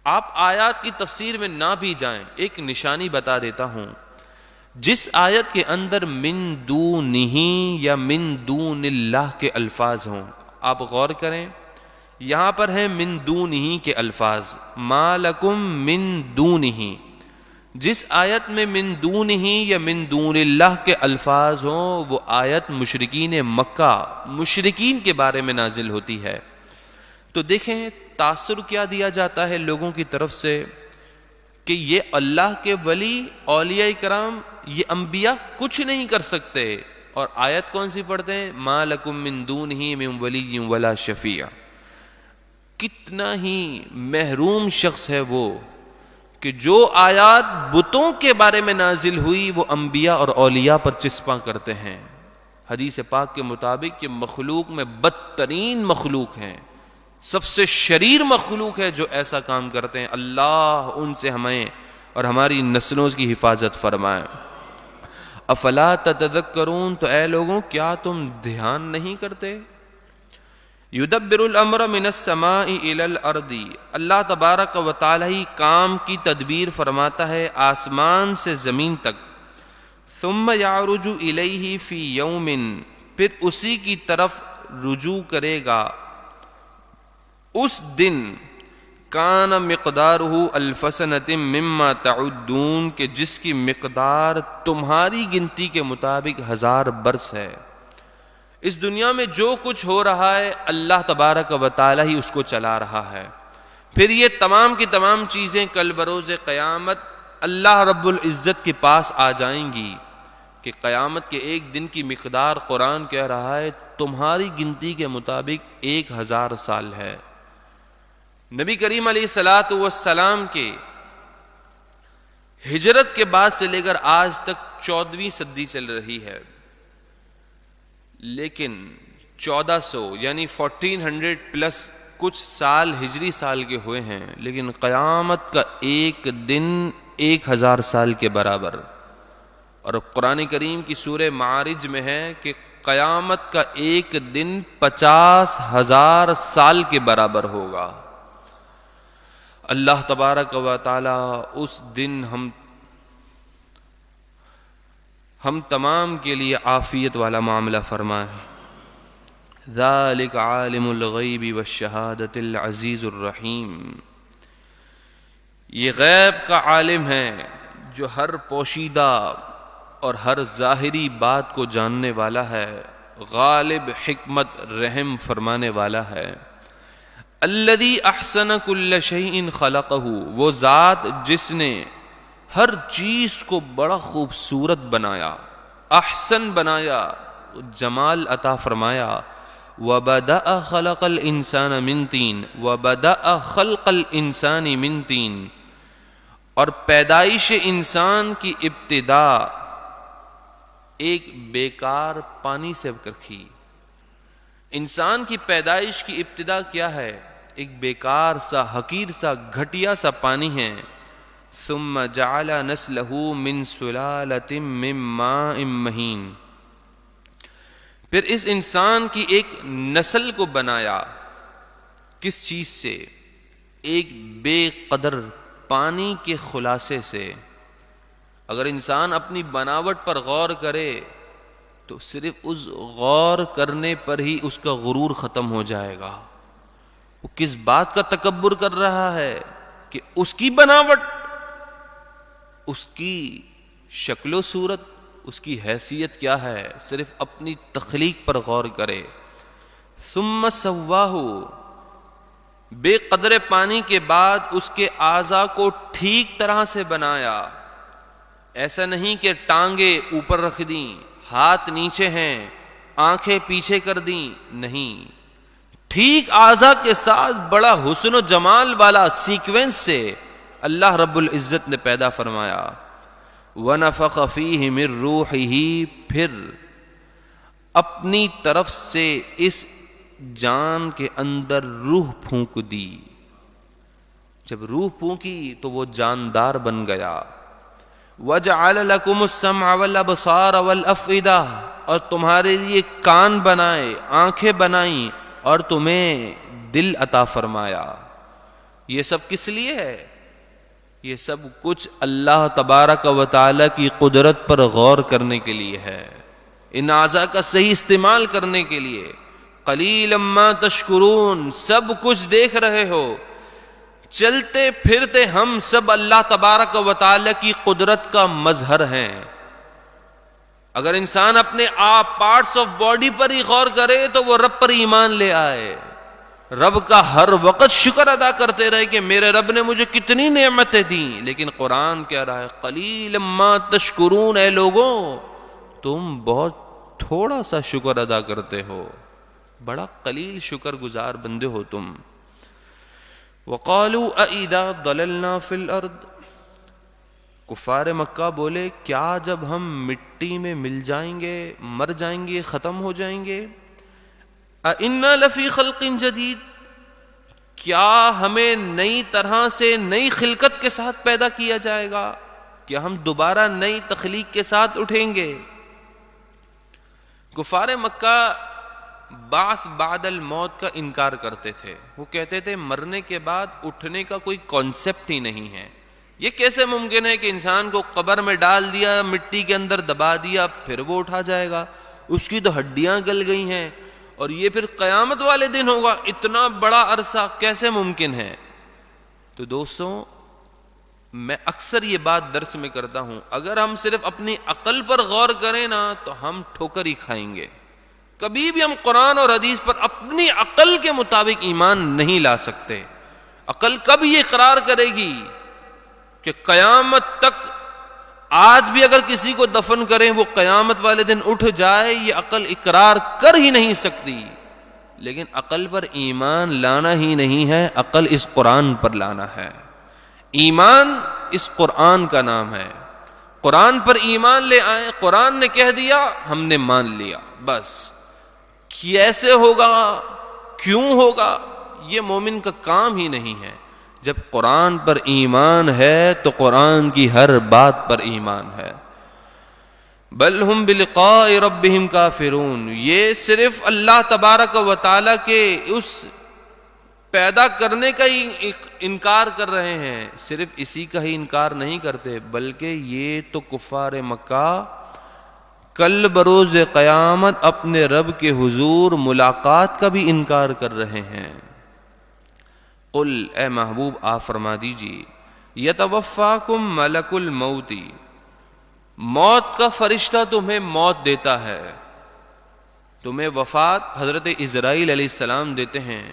آپ آیات کی تفسیر میں نہ بھی جائیں، ایک نشانی بتا دیتا ہوں. جس آیت کے اندر من دونہ یا من دون اللہ کے الفاظ ہوں، آپ غور کریں، یہاں پر ہیں من دونہ کے الفاظ، ما لکم من دونہ. جس آیت میں من دونہ یا من دون اللہ کے الفاظ ہوں وہ آیت مشرکین مکہ، مشرکین کے بارے میں نازل ہوتی ہے. تو دیکھیں تاثر کیا دیا جاتا ہے لوگوں کی طرف سے کہ یہ اللہ کے ولی، اولیاء کرام، یہ انبیاء کچھ نہیں کر سکتے. اور آیت کون سی پڑھتے ہیں؟ ما لکم من دونہ من ولی ولا شفیع. کتنا ہی محروم شخص ہے وہ کہ جو آیات بتوں کے بارے میں نازل ہوئی وہ انبیاء اور اولیاء پر چسپاں کرتے ہیں. حدیث پاک کے مطابق یہ مخلوق میں بدترین مخلوق ہیں، سب سے شریر مخلوق ہے جو ایسا کام کرتے ہیں. اللہ ان سے ہمیں اور ہماری نسلوں کی حفاظت فرمائے. افلا تتذکرون، تو اے لوگوں کیا تم دھیان نہیں کرتے؟ یدبر الامر من السماء الى الارض، اللہ تبارک و تعالی کام کی تدبیر فرماتا ہے آسمان سے زمین تک. ثم یعرج الیہ فی یوم، پھر اسی کی طرف رجوع کرے گا اس دن، کان مقدارہ الف سنۃ مما تعدون، کہ جس کی مقدار تمہاری گنتی کے مطابق 1000 برس ہے. اس دنیا میں جو کچھ ہو رہا ہے اللہ تبارک و تعالی ہی اس کو چلا رہا ہے. پھر یہ تمام کی تمام چیزیں کل بروز قیامت اللہ رب العزت کے پاس آ جائیں گی کہ قیامت کے ایک دن کی مقدار قرآن کہہ رہا ہے تمہاری گنتی کے مطابق 1000 سال ہے. نبی کریم علیہ الصلاۃ والسلام کے ہجرت کے بعد سے لے کر آج تک 14ویں صدی چل رہی ہے، لیکن 1400 یعنی 1400 پلس کچھ سال ہجری سال کے ہوئے ہیں، لیکن قیامت کا ایک دن 1000 سال کے برابر. اور قرآن کریم کی سورہ معارج میں ہے کہ قیامت کا ایک دن 50,000 سال کے برابر ہوگا. اللہ تبارک و تعالی اس دن ہم تمام کے لیے عافیت والا معاملہ فرمائے. ذالک عالم الغیب والشہادۃ العزیز الرحیم. یہ غیب کا عالم ہے جو ہر پوشیدہ اور ہر ظاہری بات کو جاننے والا ہے، غالب، حکمت، رحم فرمانے والا ہے. الذی احسن کل شیء خلقہ، وہ ذات جس نے ہر چیز کو بڑا خوبصورت بنایا، احسن بنایا، جمال عطا فرمایا. وبدأ خلق الانسان من طین، وبدأ خلق الانسان من طین، اور پیدائش انسان کی ابتدا ایک بیکار پانی سے رکھی. انسان کی پیدائش کی ابتدا کیا ہے؟ ایک بیکار سا، حقیر سا، گھٹیا سا پانی ہے. ثم جعل نسلہ من سلالۃ من ماء مہین، پھر اس انسان کی ایک نسل کو بنایا. کس چیز سے؟ ایک بے قدر پانی کے خلاصے سے. اگر انسان اپنی بناوٹ پر غور کرے تو صرف اس غور کرنے پر ہی اس کا غرور ختم ہو جائے گا. وہ کس بات کا تکبر کر رہا ہے کہ اس کی بناوٹ، اس کی شکل و صورت، اس کی حیثیت کیا ہے. صرف اپنی تخلیق پر غور کرے. ثم سواہ، بے قدر پانی کے بعد اس کے اعضاء کو ٹھیک طرح سے بنایا. ایسا نہیں کہ ٹانگیں اوپر رکھ دیں، ہاتھ نیچے ہیں، آنکھیں پیچھے کر دیں، نہیں، ٹھیک اعضاء کے ساتھ بڑا حسن و جمال والا سیکوینس سے اللہ رب العزت نے پیدا فرمایا. وَنَفَخَ فِيهِ مِن رُوحِهِ، پھر اپنی طرف سے اس جان کے اندر روح پھونک دی. جب روح پھونکی تو وہ جاندار بن گیا. وَجَعَلَ لَكُمُ السَّمْعَ وَالْأَبْصَارَ وَالْأَفْئِدَةَ، اور تمہارے لیے کان بنائے، آنکھیں بنائیں، اور تمہیں دل عطا فرمایا. یہ سب کس لیے ہے؟ یہ سب کچھ اللہ تبارک و تعالی کی قدرت پر غور کرنے کے لیے ہے، ان اعضاء کا صحیح استعمال کرنے کے لیے. قلیلا ما تشکرون، سب کچھ دیکھ رہے ہو، چلتے پھرتے ہم سب اللہ تبارک و تعالی کی قدرت کا مظہر ہیں. اگر انسان اپنے آپ پارٹس آف باڈی پر ہی غور کرے تو وہ رب پر ایمان لے آئے، رب کا ہر وقت شکر ادا کرتے رہے کہ میرے رب نے مجھے کتنی نعمتیں دیں. لیکن قرآن کہہ رہا ہے قلیلا ما تشکرون، اے لوگوں تم بہت تھوڑا سا شکر ادا کرتے ہو، بڑا قلیل شکر گزار بندے ہو تم. وقالوا اذا ضللنا فی الارض، کفار مکہ بولے کیا جب ہم مٹی میں مل جائیں گے، مر جائیں گے، ختم ہو جائیں گے، اِنَّا لَفِي خَلْقٍ جَدِيدٍ، کیا ہمیں نئی طرح سے نئی خلقت کے ساتھ پیدا کیا جائے گا، کیا ہم دوبارہ نئی تخلیق کے ساتھ اٹھیں گے. کفار مکہ بعث بعد الموت کا انکار کرتے تھے. وہ کہتے تھے مرنے کے بعد اٹھنے کا کوئی کانسیپٹ ہی نہیں ہے. یہ کیسے ممکن ہے کہ انسان کو قبر میں ڈال دیا، مٹی کے اندر دبا دیا، پھر وہ اٹھا جائے گا، اس کی تو ہڈیاں گل گئی ہیں، اور یہ پھر قیامت والے دن ہوگا، اتنا بڑا عرصہ کیسے ممکن ہے. تو دوستوں میں اکثر یہ بات درس میں کرتا ہوں، اگر ہم صرف اپنی عقل پر غور کریں نا تو ہم ٹھوکر ہی کھائیں گے. کبھی بھی ہم قرآن اور حدیث پر اپنی عقل کے مطابق ایمان نہیں لا سکتے. عقل کب یہ اقرار کرے گی کہ قیامت تک آج بھی اگر کسی کو دفن کریں وہ قیامت والے دن اٹھ جائے، یہ عقل اقرار کر ہی نہیں سکتی. لیکن عقل پر ایمان لانا ہی نہیں ہے، عقل اس قرآن پر لانا ہے. ایمان اس قرآن کا نام ہے. قرآن پر ایمان لے آئیں, قرآن نے کہہ دیا ہم نے مان لیا, بس. کیسے ہوگا, کیوں ہوگا, یہ مومن کا کام ہی نہیں ہے. جب قرآن پر ایمان ہے تو قرآن کی ہر بات پر ایمان ہے. بل ہم بلقاء ربہم کافرون, یہ صرف اللہ تبارک و تعالی کے اس پیدا کرنے کا ہی انکار کر رہے ہیں, صرف اسی کا ہی انکار نہیں کرتے, بلکہ یہ تو کفار مکہ کل بروز قیامت اپنے رب کے حضور ملاقات کا بھی انکار کر رہے ہیں. قل, اے محبوب آپ فرما دیجیے, یتوفاکم ملک الموت, موت کا فرشتہ تمہیں موت دیتا ہے, تمہیں وفات حضرت اسرائیل علیہ السلام دیتے ہیں,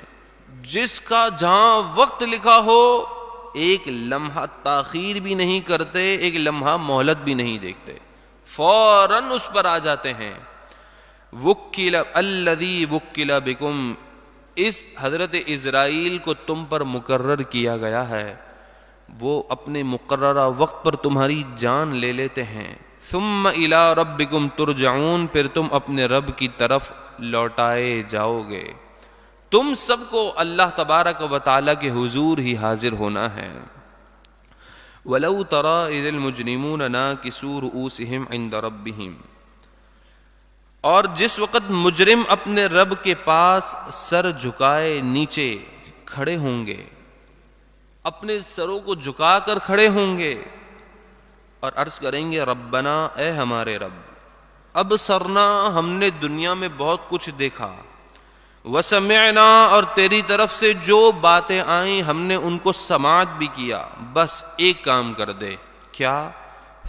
جس کا جہاں وقت لکھا ہو ایک لمحہ تاخیر بھی نہیں کرتے, ایک لمحہ مہلت بھی نہیں دیکھتے, فوراً اس پر آ جاتے ہیں. وکل الذی وکل بکم, اس حضرت اسرائیل کو تم پر مقرر کیا گیا ہے, وہ اپنے مقررہ وقت پر تمہاری جان لے لیتے ہیں. ثم الی ربکم ترجعون, پھر تم اپنے رب کی طرف لوٹائے جاؤ گے. تم سب کو اللہ تبارک و تعالی کے حضور ہی حاضر ہونا ہے. وَلَوْ تَرَى إِذِ الْمُجْرِمُونَ نَاكِسُو رُؤُوسِهِمْ عِنْدَ رَبِّهِمْ, اور جس وقت مجرم اپنے رب کے پاس سر جھکائے نیچے کھڑے ہوں گے, اپنے سروں کو جھکا کر کھڑے ہوں گے اور عرض کریں گے ربنا, اے ہمارے رب, ابصرنا, ہم نے دنیا میں بہت کچھ دیکھا, وسمعنا, اور تیری طرف سے جو باتیں آئیں ہم نے ان کو سماعت بھی کیا, بس ایک کام کر دے, کیا,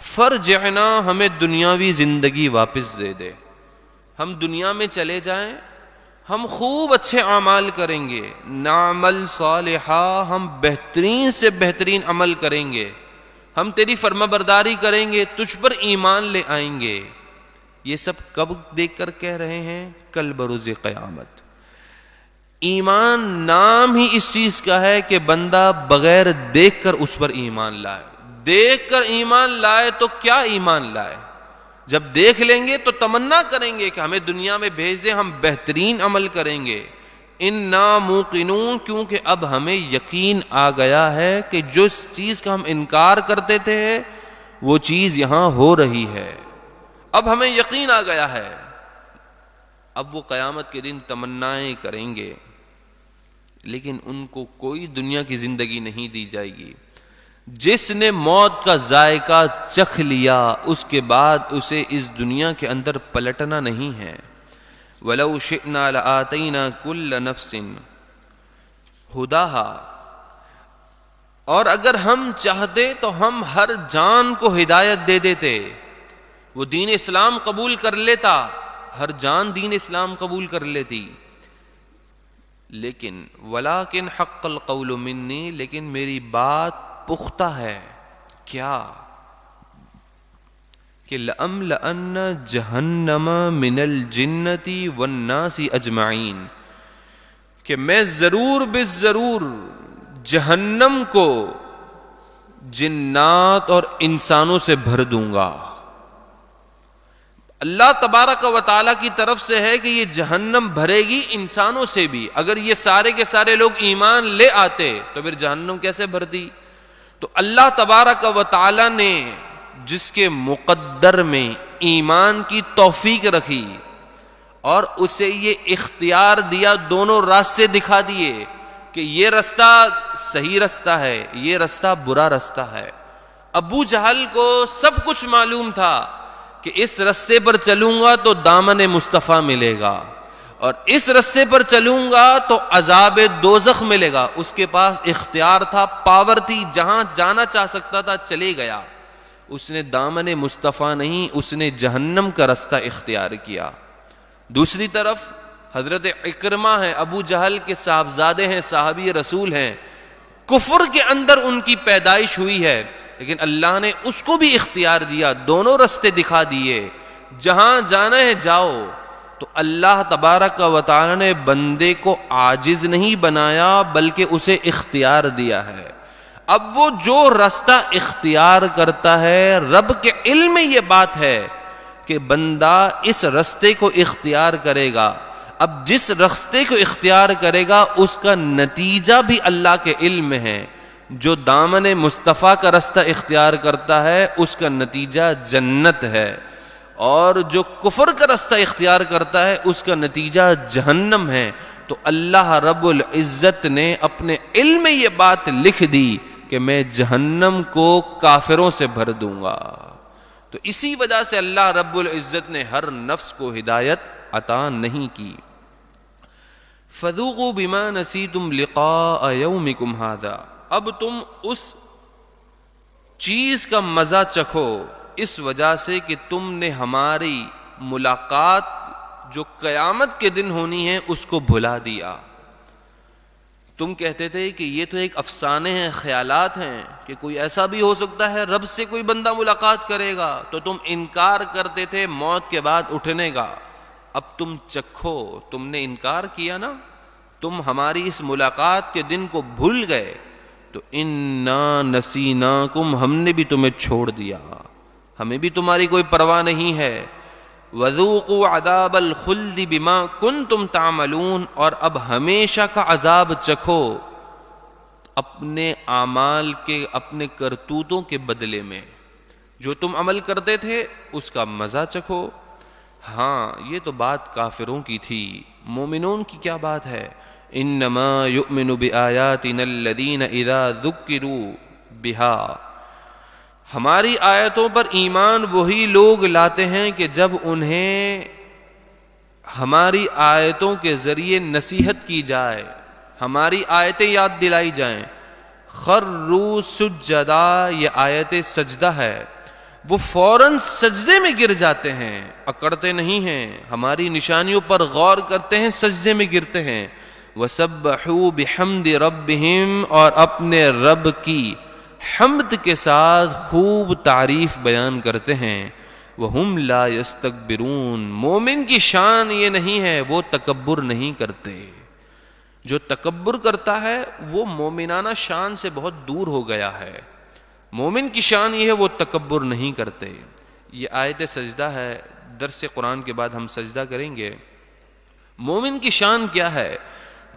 فرجعنا, ہمیں دنیاوی زندگی واپس دے دے, ہم دنیا میں چلے جائیں, ہم خوب اچھے اعمال کریں گے, نعمل صالحا, ہم بہترین سے بہترین عمل کریں گے, ہم تیری فرما برداری کریں گے, تجھ پر ایمان لے آئیں گے. یہ سب کب دیکھ کر کہہ رہے ہیں؟ کل بروز قیامت. ایمان نام ہی اس چیز کا ہے کہ بندہ بغیر دیکھ کر اس پر ایمان لائے. دیکھ کر ایمان لائے تو کیا ایمان لائے, جب دیکھ لیں گے تو تمنا کریں گے کہ ہمیں دنیا میں بھیج دیں, ہم بہترین عمل کریں گے. اِنَّا مُوقِنُونَ, کیونکہ اب ہمیں یقین آ گیا ہے کہ جو چیز کا ہم انکار کرتے تھے وہ چیز یہاں ہو رہی ہے, اب ہمیں یقین آ گیا ہے. اب وہ قیامت کے دن تمنائیں کریں گے, لیکن ان کو کوئی دنیا کی زندگی نہیں دی جائے گی. جس نے موت کا ذائقہ چکھ لیا اس کے بعد اسے اس دنیا کے اندر پلٹنا نہیں ہے. وَلَوْ شِئْنَا لَآتَيْنَا كُلَّ نَفْسٍ هُدَاهَا, اور اگر ہم چاہتے تو ہم ہر جان کو ہدایت دے دیتے. وہ دین اسلام قبول کر لیتا, ہر جان دین اسلام قبول کر لیتی, لیکن وَلَكِنْ حَقَّ الْقَوْلُ مِنِّي, لیکن میری بات پختہ ہے. کیا کہ لَأَمْلَأَنَّ جَهَنَّمَ مِنَ الْجِنَّةِ وَالنَّاسِ أَجْمَعِينَ, کہ میں ضرور بالضرور جہنم کو جنات اور انسانوں سے بھر دوں گا. اللہ تبارک و تعالیٰ کی طرف سے ہے کہ یہ جہنم بھرے گی انسانوں سے بھی. اگر یہ سارے کے سارے لوگ ایمان لے آتے تو پھر جہنم کیسے بھرتی؟ تو اللہ تبارک و تعالیٰ نے جس کے مقدر میں ایمان کی توفیق رکھی اور اسے یہ اختیار دیا, دونوں راستے دکھا دیے کہ یہ رستہ صحیح رستہ ہے, یہ رستہ برا رستہ ہے. ابو جہل کو سب کچھ معلوم تھا کہ اس رستے پر چلوں گا تو دامن مصطفیٰ ملے گا, اور اس رستے پر چلوں گا تو عذاب دوزخ ملے گا. اس کے پاس اختیار تھا, پاور تھی, جہاں جانا چاہ سکتا تھا چلے گیا. اس نے دامن مصطفیٰ نہیں, اس نے جہنم کا رستہ اختیار کیا. دوسری طرف حضرت اکرمہ ہیں, ابو جہل کے صاحبزادے ہیں, صحابی رسول ہیں, کفر کے اندر ان کی پیدائش ہوئی ہے, لیکن اللہ نے اس کو بھی اختیار دیا, دونوں رستے دکھا دیے, جہاں جانا ہے جاؤ. تو اللہ تبارک و تعالی نے بندے کو عاجز نہیں بنایا بلکہ اسے اختیار دیا ہے. اب وہ جو راستہ اختیار کرتا ہے، رب کے علم میں یہ بات ہے کہ بندہ اس راستے کو اختیار کرے گا. اب جس راستے کو اختیار کرے گا اس کا نتیجہ بھی اللہ کے علم میں ہے. جو دامن مصطفیٰ کا راستہ اختیار کرتا ہے اس کا نتیجہ جنت ہے، اور جو کفر کا راستہ اختیار کرتا ہے اس کا نتیجہ جہنم ہے. تو اللہ رب العزت نے اپنے علم میں یہ بات لکھ دی کہ میں جہنم کو کافروں سے بھر دوں گا. تو اسی وجہ سے اللہ رب العزت نے ہر نفس کو ہدایت عطا نہیں کی. فذوقوا بما نسیتم لقاء یومکم ھذا، اب تم اس چیز کا مزہ چکھو اس وجہ سے کہ تم نے ہماری ملاقات جو قیامت کے دن ہونی ہے اس کو بھلا دیا. تم کہتے تھے کہ یہ تو ایک افسانے ہیں، خیالات ہیں، کہ کوئی ایسا بھی ہو سکتا ہے رب سے کوئی بندہ ملاقات کرے گا، تو تم انکار کرتے تھے موت کے بعد اٹھنے کا. اب تم چکھو، تم نے انکار کیا نا، تم ہماری اس ملاقات کے دن کو بھول گئے. تو انا نسیناکم، ہم نے بھی تمہیں چھوڑ دیا، ہمیں بھی تمہاری کوئی پرواہ نہیں ہے. وذوقوا عذاب الخلد بما کنتم تعملون، اور اب ہمیشہ کا عذاب چکھو اپنے اعمال کے، اپنے کرتوتوں کے بدلے میں. جو تم عمل کرتے تھے اس کا مزہ چکھو. ہاں یہ تو بات کافروں کی تھی، مومنون کی کیا بات ہے؟ انما یؤمن بآیاتنا الذین اذا ذکروا بها، ہماری آیتوں پر ایمان وہی لوگ لاتے ہیں کہ جب انہیں ہماری آیتوں کے ذریعے نصیحت کی جائے، ہماری آیتیں یاد دلائی جائیں. خروا سجدا، یہ آیت سجدہ ہے، وہ فوراً سجدے میں گر جاتے ہیں، اکڑتے نہیں ہیں، ہماری نشانیوں پر غور کرتے ہیں، سجدے میں گرتے ہیں. وسبحوا بحمد ربہم، اور اپنے رب کی حمد کے ساتھ خوب تعریف بیان کرتے ہیں. وہم لا یستکبرون، مومن کی شان یہ نہیں ہے، وہ تکبر نہیں کرتے. جو تکبر کرتا ہے وہ مومنانہ شان سے بہت دور ہو گیا ہے. مومن کی شان یہ ہے وہ تکبر نہیں کرتے. یہ آیت سجدہ ہے، درس قرآن کے بعد ہم سجدہ کریں گے. مومن کی شان کیا ہے؟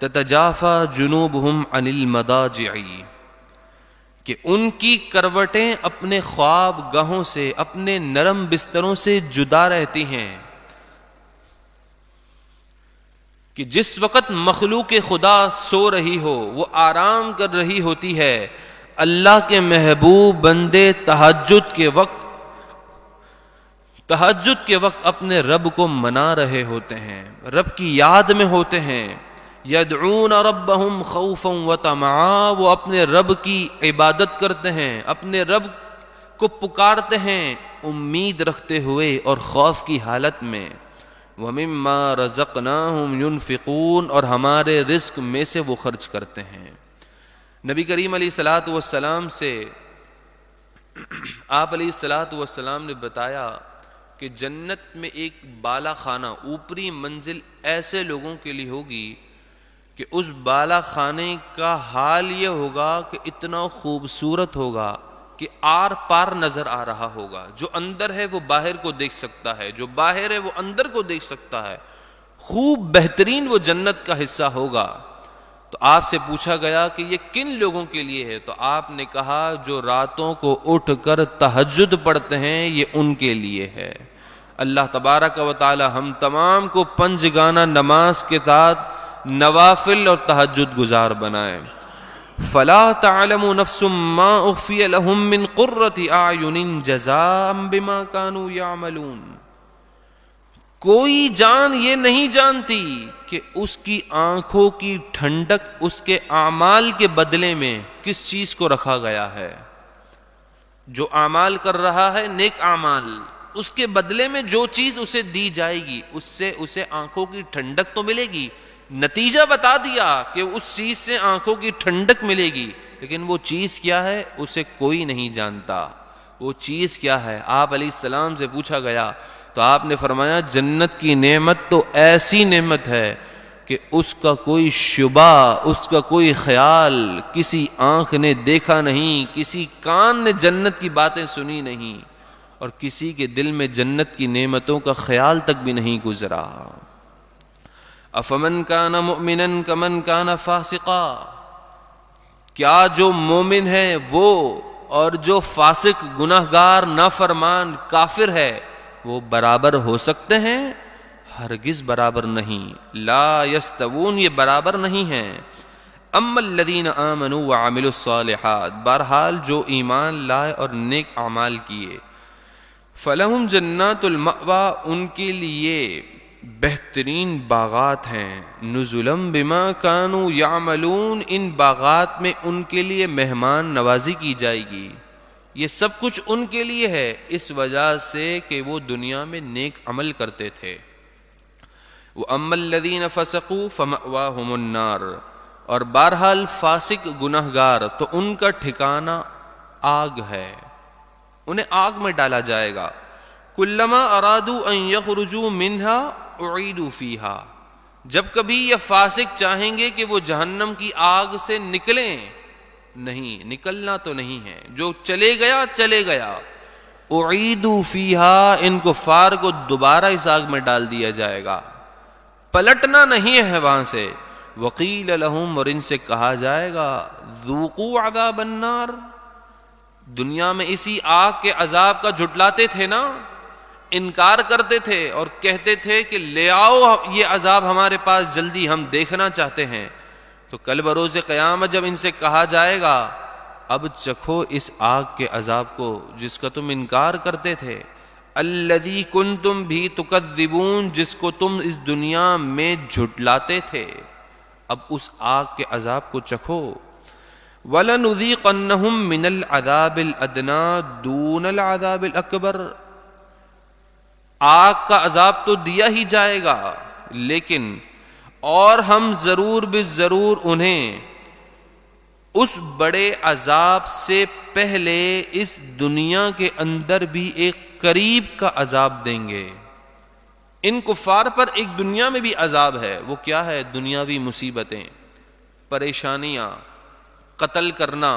تتجافا جنوبہم عن المضاجع، کہ ان کی کروٹیں اپنے خواب گاہوں سے، اپنے نرم بستروں سے جدا رہتی ہیں. کہ جس وقت مخلوق خدا سو رہی ہو، وہ آرام کر رہی ہوتی ہے، اللہ کے محبوب بندے تہجد کے وقت اپنے رب کو منا رہے ہوتے ہیں، رب کی یاد میں ہوتے ہیں. یدعون ربہم خوفا وطمعا، وہ اپنے رب کی عبادت کرتے ہیں، اپنے رب کو پکارتے ہیں امید رکھتے ہوئے اور خوف کی حالت میں. وَمِمَّا رَزَقْنَاهُمْ يُنْفِقُونَ، اور ہمارے رزق میں سے وہ خرچ کرتے ہیں. نبی کریم علیہ الصلوۃ والسلام سے آپ علیہ الصلوۃ والسلام نے بتایا کہ جنت میں ایک بالا خانہ، اوپری منزل ایسے لوگوں کے لیے ہوگی کہ اس بالا خانے کا حال یہ ہوگا کہ اتنا خوبصورت ہوگا کہ آر پار نظر آ رہا ہوگا. جو اندر ہے وہ باہر کو دیکھ سکتا ہے، جو باہر ہے وہ اندر کو دیکھ سکتا ہے. خوب بہترین وہ جنت کا حصہ ہوگا. تو آپ سے پوچھا گیا کہ یہ کن لوگوں کے لیے ہے؟ تو آپ نے کہا جو راتوں کو اٹھ کر تہجد پڑھتے ہیں یہ ان کے لیے ہے. اللہ تبارک و تعالی ہم تمام کو 5 گانا نماز کے ساتھ نوافل اور تہجد گزار بنائے. فلا تعلم نفس ما اخفی لهم من قرۃ اعین جزاء بما كانوا يعملون، کوئی جان یہ نہیں جانتی کہ اس کی آنکھوں کی ٹھنڈک اس کے اعمال کے بدلے میں کس چیز کو رکھا گیا ہے. جو اعمال کر رہا ہے نیک اعمال، اس کے بدلے میں جو چیز اسے دی جائے گی اس سے اسے آنکھوں کی ٹھنڈک تو ملے گی. نتیجہ بتا دیا کہ اس چیز سے آنکھوں کی ٹھنڈک ملے گی، لیکن وہ چیز کیا ہے اسے کوئی نہیں جانتا. وہ چیز کیا ہے؟ آپ علیہ السلام سے پوچھا گیا تو آپ نے فرمایا جنت کی نعمت تو ایسی نعمت ہے کہ اس کا کوئی شبہ، اس کا کوئی خیال کسی آنکھ نے دیکھا نہیں، کسی کان نے جنت کی باتیں سنی نہیں، اور کسی کے دل میں جنت کی نعمتوں کا خیال تک بھی نہیں گزرا۔ افمن کان مؤمنا کمن کان فاسقا، کیا جو مومن ہے وہ اور جو فاسق، گناہگار، نافرمان، کافر ہے، وہ برابر ہو سکتے ہیں؟ ہرگز برابر نہیں۔ لا یستوون، یہ برابر نہیں ہیں۔ اما الذین آمنوا وعملوا الصالحات، بہرحال جو ایمان لائے اور نیک اعمال کیے، فلہم جنات المأوی، ان کے لیے بہترین باغات ہیں، نزلا بما کانوا یعملون، ان باغات میں ان کے لیے مہمان نوازی کی جائے گی۔ یہ سب کچھ ان کے لیے ہے اس وجہ سے کہ وہ دنیا میں نیک عمل کرتے تھے۔ وَأَمَّا الَّذِينَ فَسَقُوا فَمَأْوَاهُمُ النَّارُ، اور بہرحال فاسق گناہگار تو ان کا ٹھکانہ آگ ہے، انہیں آگ میں ڈالا جائے گا۔ كُلَّمَا أَرَادُوا أَن يَخْرُجُوا مِنْهَا أُعِيدُوا فِيهَا، جب کبھی یہ فاسق چاہیں گے کہ وہ جہنم کی آگ سے نکلیں، نہیں نکلنا تو نہیں ہے، جو چلے گیا چلے گیا۔ أُعِيدُوا فِيهَا، ان کفار کو دوبارہ اس آگ میں ڈال دیا جائے گا، پلٹنا نہیں ہے وہاں سے۔ وقیل لہم، اور ان سے کہا جائے گا، ذوقوا عذاب النار، دنیا میں اسی آگ کے عذاب کا جھٹلاتے تھے نا، انکار کرتے تھے اور کہتے تھے کہ لے آؤ یہ عذاب ہمارے پاس جلدی، ہم دیکھنا چاہتے ہیں۔ تو کل بروز قیامت جب ان سے کہا جائے گا اب چکھو اس آگ کے عذاب کو جس کا تم انکار کرتے تھے، الذی کنتم بھی تکذبون، جس کو تم اس دنیا میں جھٹلاتے تھے، اب اس آگ کے عذاب کو چکھو۔ وَلَنُذِيقَنَّهُم مِّنَ الْعَذَابِ الْأَدْنَىٰ دُونَ الْعَذَابِ الْأَكْبَرِ، آگ کا عذاب تو دیا ہی جائے گا، لیکن اور ہم ضرور بالضرور انہیں اس بڑے عذاب سے پہلے اس دنیا کے اندر بھی ایک قریب کا عذاب دیں گے۔ ان کفار پر ایک دنیا میں بھی عذاب ہے، وہ کیا ہے؟ دنیاوی مصیبتیں، پریشانیاں، قتل کرنا،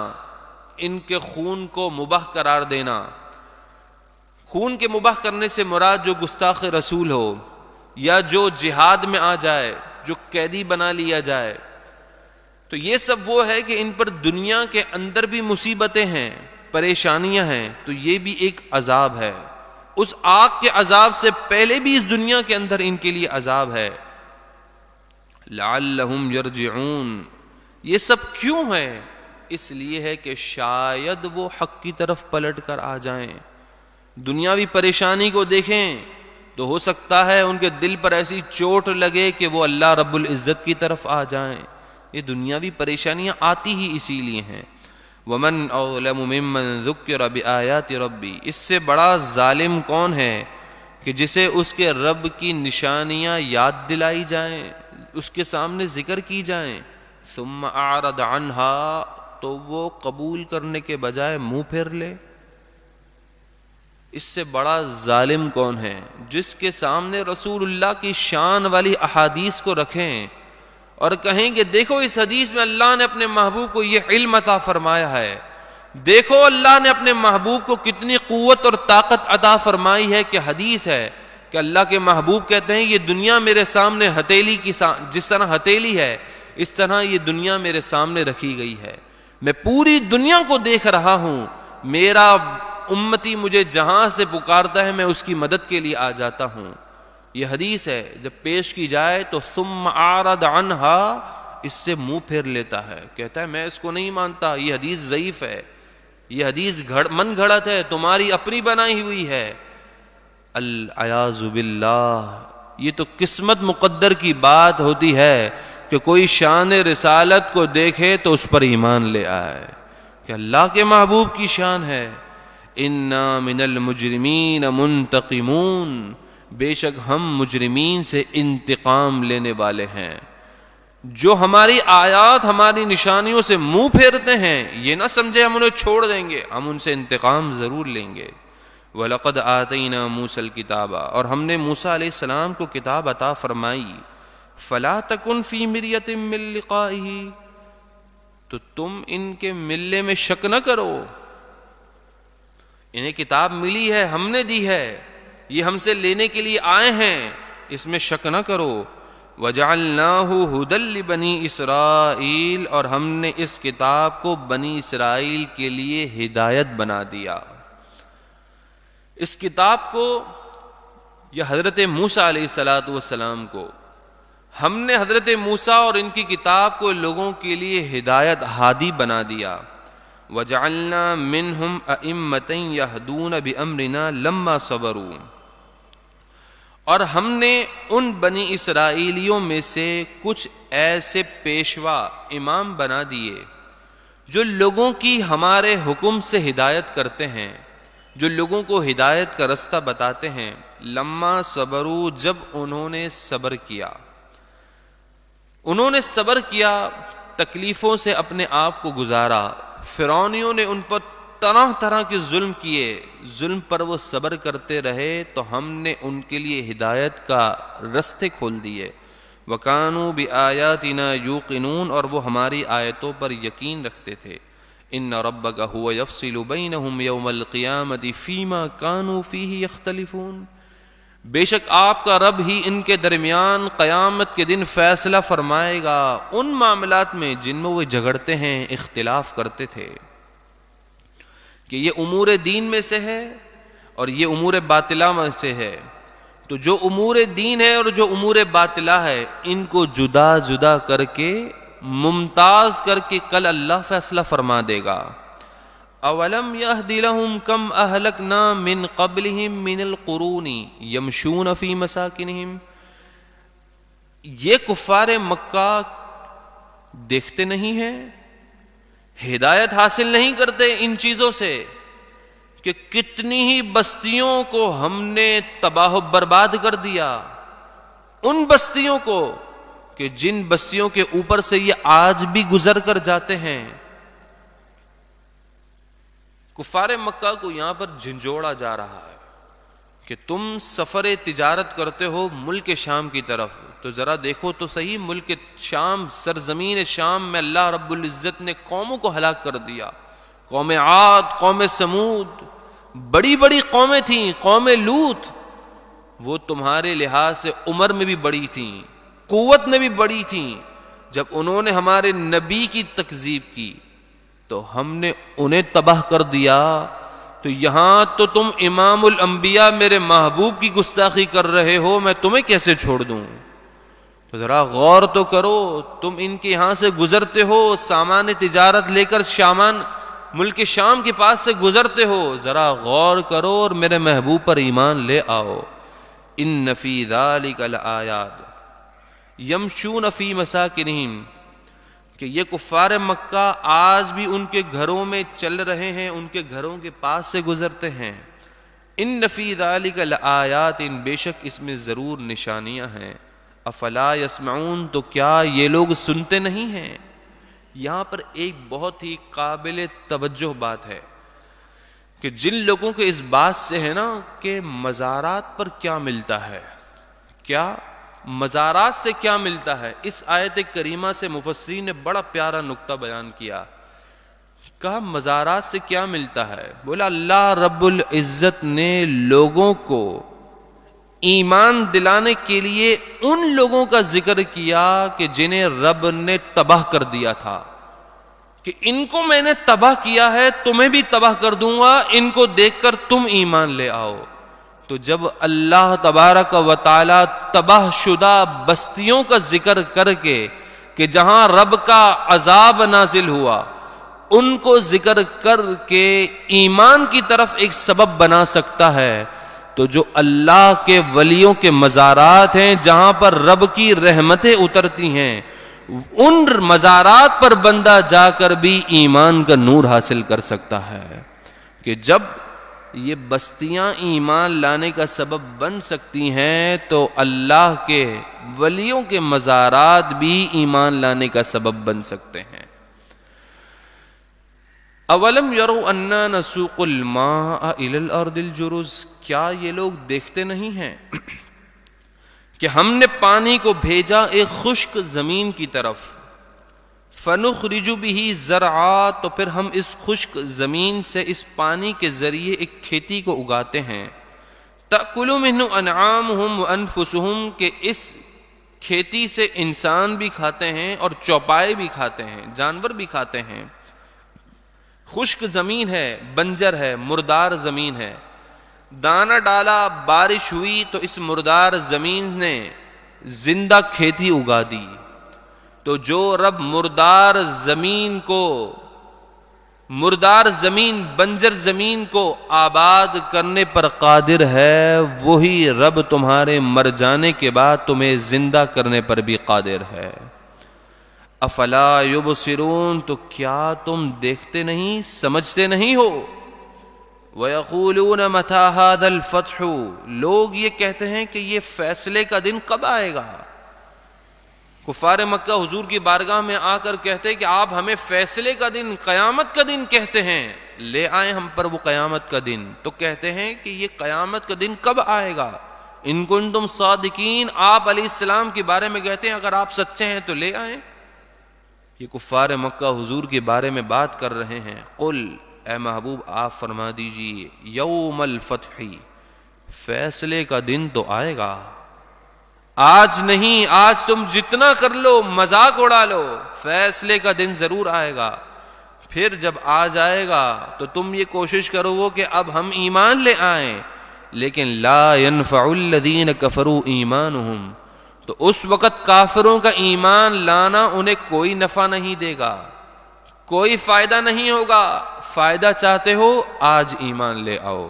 ان کے خون کو مباح قرار دینا۔ خون کے مباح کرنے سے مراد جو گستاخ رسول ہو یا جو جہاد میں آ جائے، جو قیدی بنا لیا جائے، تو یہ سب وہ ہے کہ ان پر دنیا کے اندر بھی مصیبتیں ہیں، پریشانیاں ہیں، تو یہ بھی ایک عذاب ہے۔ اس آگ کے عذاب سے پہلے بھی اس دنیا کے اندر ان کے لیے عذاب ہے۔ لعلہم یرجعون، یہ سب کیوں ہے؟ اس لیے ہے کہ شاید وہ حق کی طرف پلٹ کر آ جائیں۔ دنیاوی پریشانی کو دیکھیں تو ہو سکتا ہے ان کے دل پر ایسی چوٹ لگے کہ وہ اللہ رب العزت کی طرف آ جائیں۔ یہ دنیاوی پریشانیاں آتی ہی اسی لیے ہیں۔ وَمَنْ أَظْلَمُ مِمَّنْ ذُكِّرَ بِآيَاتِ رَبِّهِ، اس سے بڑا ظالم کون ہے کہ جسے اس کے رب کی نشانیاں یاد دلائی جائیں، اس کے سامنے ذکر کی جائیں، ثُمَّ أَعْرَضَ عَنْهَا، تو وہ قبول کرنے کے بجائے منہ پھیر لے۔ اس سے بڑا ظالم کون ہے؟ جس کے سامنے رسول اللہ کی شان والی احادیث کو رکھیں اور کہیں کہ دیکھو اس حدیث میں اللہ نے اپنے محبوب کو یہ علم عطا فرمایا ہے، دیکھو اللہ نے اپنے محبوب کو کتنی قوت اور طاقت عطا فرمائی ہے، کہ حدیث ہے کہ اللہ کے محبوب کہتے ہیں یہ دنیا میرے سامنے ہتھیلی کی جس طرح ہتھیلی ہے اس طرح یہ دنیا میرے سامنے رکھی گئی ہے، میں پوری دنیا کو دیکھ رہا ہوں، میرا امتی مجھے جہاں سے پکارتا ہے میں اس کی مدد کے لیے آ جاتا ہوں۔ یہ حدیث ہے، جب پیش کی جائے تو ثم اعرض عنها، اس سے منہ پھیر لیتا ہے، کہتا ہے میں اس کو نہیں مانتا، یہ حدیث ضعیف ہے، یہ حدیث من گھڑت ہے، تمہاری اپنی بنائی ہوئی ہے۔ العیاذ باللہ، یہ تو قسمت مقدر کی بات ہوتی ہے کہ کوئی شان رسالت کو دیکھے تو اس پر ایمان لے آئے کہ اللہ کے محبوب کی شان ہے۔ انا من المجرمین منتقمون، بے شک ہم مجرمین سے انتقام لینے والے ہیں۔ جو ہماری آیات ہماری نشانیوں سے منہ پھیرتے ہیں یہ نہ سمجھے ہم انہیں چھوڑ دیں گے، ہم ان سے انتقام ضرور لیں گے۔ وَلَقَدْ آتَيْنَا مُوسَى الْكِتَابَ، اور ہم نے موسیٰ علیہ السلام کو کتاب عطا فرمائی، فلا تکن فی مریۃ من لقائہ، تو تم ان کے ملنے میں شک نہ کرو، انہیں کتاب ملی ہے، ہم نے دی ہے، یہ ہم سے لینے کے لیے آئے ہیں، اس میں شک نہ کرو۔ وَجَعَلْنَاهُ هُدًى لِبَنِي إِسْرَائِيلَ، اور ہم نے اس کتاب کو بنی اسرائیل کے لیے ہدایت بنا دیا۔ اس کتاب کو یا حضرت موسیٰ علیہ السلام کو ہم نے حضرت موسیٰ اور ان کی کتاب کو لوگوں کے لیے ہدایت ہادی بنا دیا۔ وَجَعَلْنَا مِنْهُمْ أَئِمَّةً يَهْدُونَ بِأَمْرِنَا لَمَّا صَبَرُوا، اور ہم نے ان بنی اسرائیلیوں میں سے کچھ ایسے پیشوا امام بنا دیے جو لوگوں کی ہمارے حکم سے ہدایت کرتے ہیں، جو لوگوں کو ہدایت کا رستہ بتاتے ہیں۔ لما صبروا، جب انہوں نے صبر کیا، انہوں نے صبر کیا، تکلیفوں سے اپنے آپ کو گزارا۔ فرعونیوں نے ان پر طرح طرح کے ظلم کیے، ظلم پر وہ صبر کرتے رہے تو ہم نے ان کے لیے ہدایت کا رستے کھول دیے۔ وَكَانُوا بِآيَاتِنَا يُوقِنُونَ، اور وہ ہماری آیتوں پر یقین رکھتے تھے۔ إِنَّ رَبَّكَ هُوَ يَفْصِلُ بَيْنَهُمْ يَوْمَ الْقِيَامَةِ فِيمَا كَانُوا فِيهِ يَخْتَلِفُونَ، بے شک آپ کا رب ہی ان کے درمیان قیامت کے دن فیصلہ فرمائے گا ان معاملات میں جن میں وہ جھگڑتے ہیں، اختلاف کرتے تھے، کہ یہ امور دین میں سے ہے اور یہ امور باطلہ میں سے ہے۔ تو جو امور دین ہے اور جو امور باطلہ ہے، ان کو جدا جدا کر کے ممتاز کر کے کل اللہ فیصلہ فرما دے گا۔ اولم یہد لہم کم اہلکنا من قبلہم من القرون یمشون فی مساکنہم، یہ کفار مکہ دیکھتے نہیں ہیں، ہدایت حاصل نہیں کرتے ان چیزوں سے کہ کتنی ہی بستیوں کو ہم نے تباہ و برباد کر دیا، ان بستیوں کو کہ جن بستیوں کے اوپر سے یہ آج بھی گزر کر جاتے ہیں۔ کفار مکہ کو یہاں پر جھنجھوڑا جا رہا ہے کہ تم سفر تجارت کرتے ہو ملک شام کی طرف، تو ذرا دیکھو تو صحیح، ملک شام، سرزمین شام میں اللہ رب العزت نے قوموں کو ہلاک کر دیا۔ قوم عاد، قوم سمود، بڑی بڑی قومیں تھیں، قوم لوط، وہ تمہارے لحاظ سے عمر میں بھی بڑی تھیں، قوت میں بھی بڑی تھیں۔ جب انہوں نے ہمارے نبی کی تکذیب کی تو ہم نے انہیں تباہ کر دیا۔ تو یہاں تو تم امام الانبیاء میرے محبوب کی گستاخی کر رہے ہو، میں تمہیں کیسے چھوڑ دوں؟ تو ذرا غور تو کرو، تم ان کے یہاں سے گزرتے ہو، سامان تجارت لے کر ملک شام کے پاس سے گزرتے ہو، ذرا غور کرو اور میرے محبوب پر ایمان لے آؤ۔ ان فی ذلک لآیات یمشون فی مساکنہم، کہ یہ کفار مکہ آج بھی ان کے گھروں میں چل رہے ہیں، ان کے گھروں کے پاس سے گزرتے ہیں۔ ان فی ذلک لآیات، بے شک اس میں ضرور نشانیاں ہیں۔ افلا یسمعون، تو کیا یہ لوگ سنتے نہیں ہیں؟ یہاں پر ایک بہت ہی قابل توجہ بات ہے کہ جن لوگوں کے اس بات سے ہے نا کہ مزارات پر کیا ملتا ہے، کیا مزارات سے کیا ملتا ہے، اس آیت کریمہ سے مفسرین نے بڑا پیارا نقطہ بیان کیا۔ کہا مزارات سے کیا ملتا ہے؟ بولا اللہ رب العزت نے لوگوں کو ایمان دلانے کے لیے ان لوگوں کا ذکر کیا کہ جنہیں رب نے تباہ کر دیا تھا، کہ ان کو میں نے تباہ کیا ہے، تمہیں بھی تباہ کر دوں گا، ان کو دیکھ کر تم ایمان لے آؤ۔ تو جب اللہ تبارک و تعالی تباہ شدہ بستیوں کا ذکر کر کے کہ جہاں رب کا عذاب نازل ہوا، ان کو ذکر کر کے ایمان کی طرف ایک سبب بنا سکتا ہے، تو جو اللہ کے ولیوں کے مزارات ہیں جہاں پر رب کی رحمتیں اترتی ہیں، ان مزارات پر بندہ جا کر بھی ایمان کا نور حاصل کر سکتا ہے۔ کہ جب یہ بستیاں ایمان لانے کا سبب بن سکتی ہیں تو اللہ کے ولیوں کے مزارات بھی ایمان لانے کا سبب بن سکتے ہیں۔ اولم یروا انا نسوق الماء الى الارض الجرز، کیا یہ لوگ دیکھتے نہیں ہیں کہ ہم نے پانی کو بھیجا ایک خشک زمین کی طرف، فَنُخْرِجُ بِهِ زَرْعًا، تو پھر ہم اس خشک زمین سے اس پانی کے ذریعے ایک کھیتی کو اگاتے ہیں، تَأْكُلُ مِنْهُ أَنْعَامُهُمْ وَأَنفُسُهُمْ، کہ اس کھیتی سے انسان بھی کھاتے ہیں اور چوپائے بھی کھاتے ہیں، جانور بھی کھاتے ہیں۔ خشک زمین ہے، بنجر ہے، مردار زمین ہے، دانہ ڈالا، بارش ہوئی تو اس مردار زمین نے زندہ کھیتی اگا دی۔ تو جو رب مردار زمین بنجر زمین کو آباد کرنے پر قادر ہے، وہی رب تمہارے مر جانے کے بعد تمہیں زندہ کرنے پر بھی قادر ہے۔ افلا یبصرون، تو کیا تم دیکھتے نہیں، سمجھتے نہیں ہو؟ وَيَقُولُونَ مَتَى هَذَا الْفَتْحُ، لوگ یہ کہتے ہیں کہ یہ فیصلے کا دن کب آئے گا؟ کفار مکہ حضور کی بارگاہ میں آ کر کہتے کہ آپ ہمیں فیصلے کا دن، قیامت کا دن کہتے ہیں، لے آئیں ہم پر وہ قیامت کا دن۔ تو کہتے ہیں کہ یہ قیامت کا دن کب آئے گا؟ ان کنتم صادقین، آپ علیہ السلام کے بارے میں کہتے ہیں اگر آپ سچے ہیں تو لے آئیں۔ یہ کفار مکہ حضور کے بارے میں بات کر رہے ہیں۔ قل، اے محبوب آپ فرما دیجئے، یوم الفتح، فیصلے کا دن تو آئے گا، آج نہیں، آج تم جتنا کر لو، مذاق اڑا لو، فیصلے کا دن ضرور آئے گا۔ پھر جب آ جائے گا تو تم یہ کوشش کرو گے کہ اب ہم ایمان لے آئیں، لیکن لا ينفع الذین کفروا ایمانہم، تو اس وقت کافروں کا ایمان لانا انہیں کوئی نفع نہیں دے گا، کوئی فائدہ نہیں ہوگا۔ فائدہ چاہتے ہو آج ایمان لے آؤ،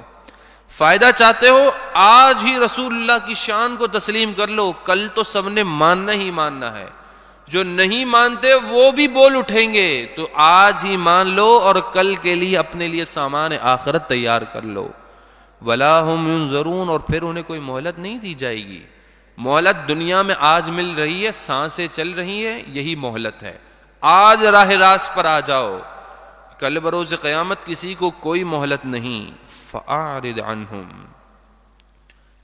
فائدہ چاہتے ہو آج ہی رسول اللہ کی شان کو تسلیم کر لو، کل تو سب نے ماننا ہی ماننا ہے، جو نہیں مانتے وہ بھی بول اٹھیں گے، تو آج ہی مان لو اور کل کے لیے اپنے لیے سامان آخرت تیار کر لو۔ وَلَا هُمْ يُنظَرُونَ، اور پھر انہیں کوئی مہلت نہیں دی جائے گی۔ مہلت دنیا میں آج مل رہی ہے، سانسیں چل رہی ہیں، یہی مہلت ہے، آج راہ راست پر آ جاؤ، کل بروز قیامت کسی کو کوئی مہلت نہیں۔ فَأَعْرِضْ عَنْهُمْ،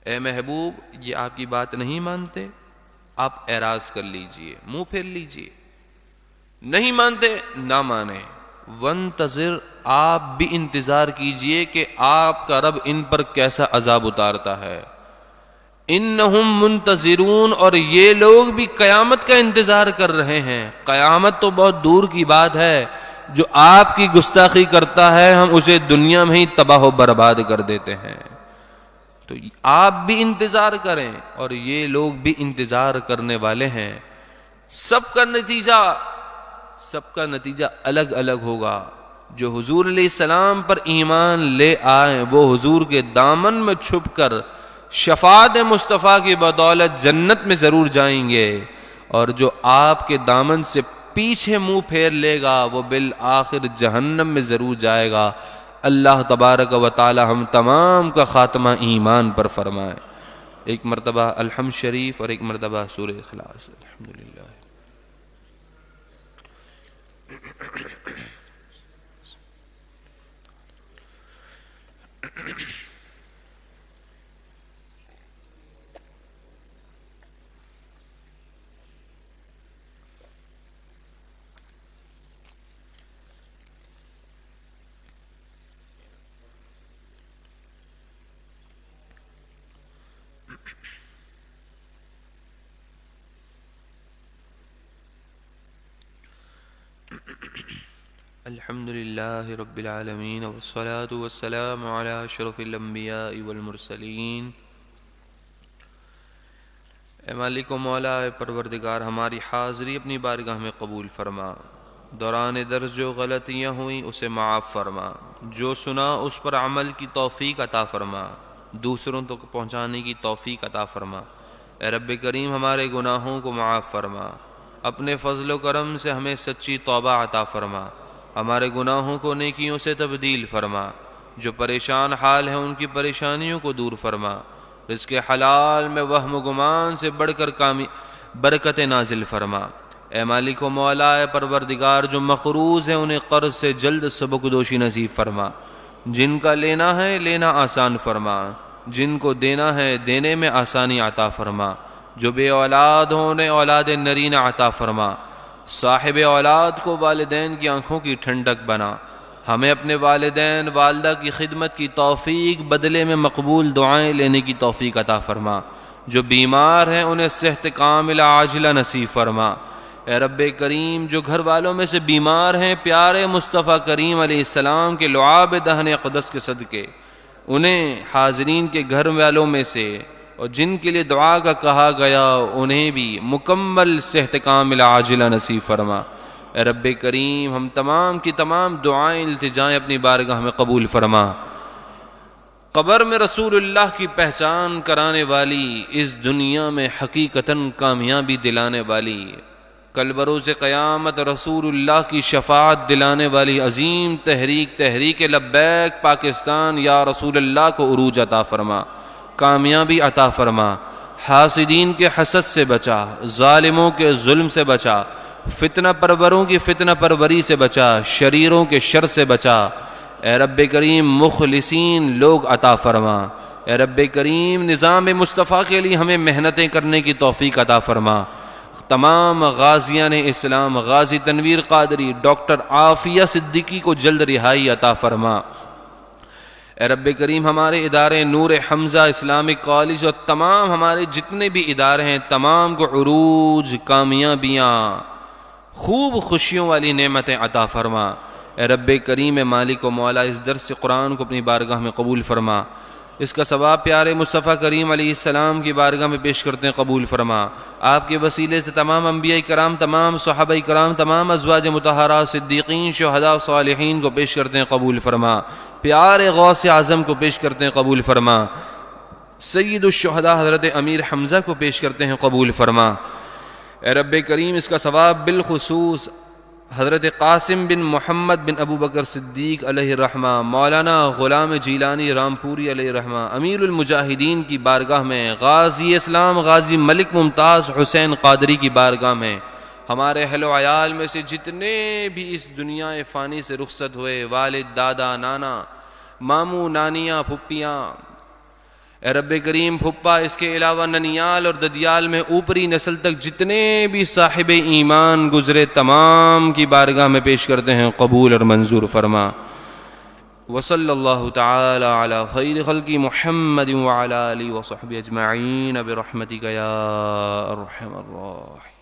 اے محبوب یہ آپ کی بات نہیں مانتے، آپ اعراض کر لیجئے، منہ پھیر لیجئے، نہیں مانتے نہ مانیں۔ وَانتظر، آپ بھی انتظار کیجئے کہ آپ کا رب ان پر کیسا عذاب اتارتا ہے۔ انہم منتظرون، اور یہ لوگ بھی قیامت کا انتظار کر رہے ہیں۔ قیامت تو بہت دور کی بات ہے، جو آپ کی گستاخی کرتا ہے ہم اسے دنیا میں ہی تباہ و برباد کر دیتے ہیں۔ تو آپ بھی انتظار کریں اور یہ لوگ بھی انتظار کرنے والے ہیں۔ سب کا نتیجہ الگ الگ ہوگا۔ جو حضور علیہ السلام پر ایمان لے آئیں وہ حضور کے دامن میں چھپ کر شفاعت مصطفیٰ کی بدولت جنت میں ضرور جائیں گے، اور جو آپ کے دامن سے پیچھے منہ پھیر لے گا وہ بالآخر جہنم میں ضرور جائے گا۔ اللہ تبارک و تعالی ہم تمام کا خاتمہ ایمان پر فرمائے۔ ایک مرتبہ الحمد شریف اور ایک مرتبہ سورہ اخلاص۔ الحمدللہ۔ الحمد للہ رب العالمین والصلاة والسلام علی اشرف الانبیاء والمرسلین۔ اے مالک و مولا، اے پروردگار، ہماری حاضری اپنی بارگاہ میں قبول فرما، دوران درس جو غلطیاں ہوئیں اسے معاف فرما، جو سنا اس پر عمل کی توفیق عطا فرما، دوسروں تک پہنچانے کی توفیق عطا فرما۔ اے رب کریم ہمارے گناہوں کو معاف فرما، اپنے فضل و کرم سے ہمیں سچی توبہ عطا فرما، ہمارے گناہوں کو نیکیوں سے تبدیل فرما، جو پریشان حال ہیں ان کی پریشانیوں کو دور فرما، رزق حلال میں وہم و گمان سے بڑھ کر برکت نازل فرما۔ اے مالک و مولا، اے پروردگار، جو مقروض ہیں انہیں قرض سے جلد سبکدوشی نصیب فرما، جن کا لینا ہے لینا آسان فرما، جن کو دینا ہے دینے میں آسانی عطا فرما۔ جو بے اولاد ہوں انہیں اولاد نرینہ عطا فرما، صاحب اولاد کو والدین کی آنکھوں کی ٹھنڈک بنا، ہمیں اپنے والدین والدہ کی خدمت کی توفیق، بدلے میں مقبول دعائیں لینے کی توفیق عطا فرما، جو بیمار ہیں انہیں صحت کاملہ عاجلہ نصیب فرما۔ اے رب کریم، جو گھر والوں میں سے بیمار ہیں، پیارے مصطفیٰ کریم علیہ السلام کے لعاب دہن اقدس کے صدقے انہیں حاضرین کے گھر والوں میں سے اور جن کے لیے دعا کا کہا گیا انہیں بھی مکمل صحت کاملہ عاجلہ نصیب فرما۔ اے رب کریم، ہم تمام کی تمام دعائیں التجائیں اپنی بارگاہ میں قبول فرما۔ قبر میں رسول اللہ کی پہچان کرانے والی، اس دنیا میں حقیقتاً کامیابی دلانے والی، کل بروز قیامت رسول اللہ کی شفاعت دلانے والی عظیم تحریک لبیک پاکستان یا رسول اللہ کو عروج عطا فرما، کامیابی عطا فرما، حاسدین کے حسد سے بچا، ظالموں کے ظلم سے بچا، فتنہ پروروں کی فتنہ پروری سے بچا، شریروں کے شر سے بچا۔ اے رب کریم، مخلصین لوگ عطا فرما۔ اے رب کریم، نظام مصطفیٰ کے لیے ہمیں محنتیں کرنے کی توفیق عطا فرما۔ تمام غازیان اسلام، غازی تنویر قادری، ڈاکٹر عافیہ صدیقی کو جلد رہائی عطا فرما۔ اے رب کریم، ہمارے ادارے نور حمزہ اسلامک کالج اور تمام ہمارے جتنے بھی ادارے ہیں تمام کو عروج، کامیابیاں، خوب خوشیوں والی نعمتیں عطا فرما۔ اے رب کریم مالک و مولا، اس درس قرآن کو اپنی بارگاہ میں قبول فرما، اس کا ثواب پیارے مصطفیٰ کریم علیہ السلام کی بارگاہ میں پیش کرتے ہیں، قبول فرما۔ آپ کے وسیلے سے تمام انبیاء کرام، تمام صحابہ کرام، تمام ازواج مطہرات، صدیقین، شہداء، صالحین کو پیش کرتے ہیں، قبول فرما۔ پیارے غوث اعظم کو پیش کرتے ہیں، قبول فرما۔ سید الشہداء حضرت امیر حمزہ کو پیش کرتے ہیں، قبول فرما۔ اے رب کریم، اس کا ثواب بالخصوص حضرت قاسم بن محمد بن ابو بکر صدیق علیہ الرحمہ، مولانا غلام جیلانی رامپوری علیہ الرحمہ، امیر المجاہدین کی بارگاہ میں، غازی اسلام غازی ملک ممتاز حسین قادری کی بارگاہ میں، ہمارے اہل و عیال میں سے جتنے بھی اس دنیا فانی سے رخصت ہوئے، والد، دادا، نانا، ماموں، نانیاں، پھپھیاں، اے رب کریم، پھپھا، اس کے علاوہ ننیال اور ددیال میں اوپری نسل تک جتنے بھی صاحب ایمان گزرے تمام کی بارگاہ میں پیش کرتے ہیں، قبول اور منظور فرما۔ وصلی اللہ تعالی علی خیر خلق محمد وعلی آلہ وصحبہ اجمعین برحمتک یا ارحم الراحمین۔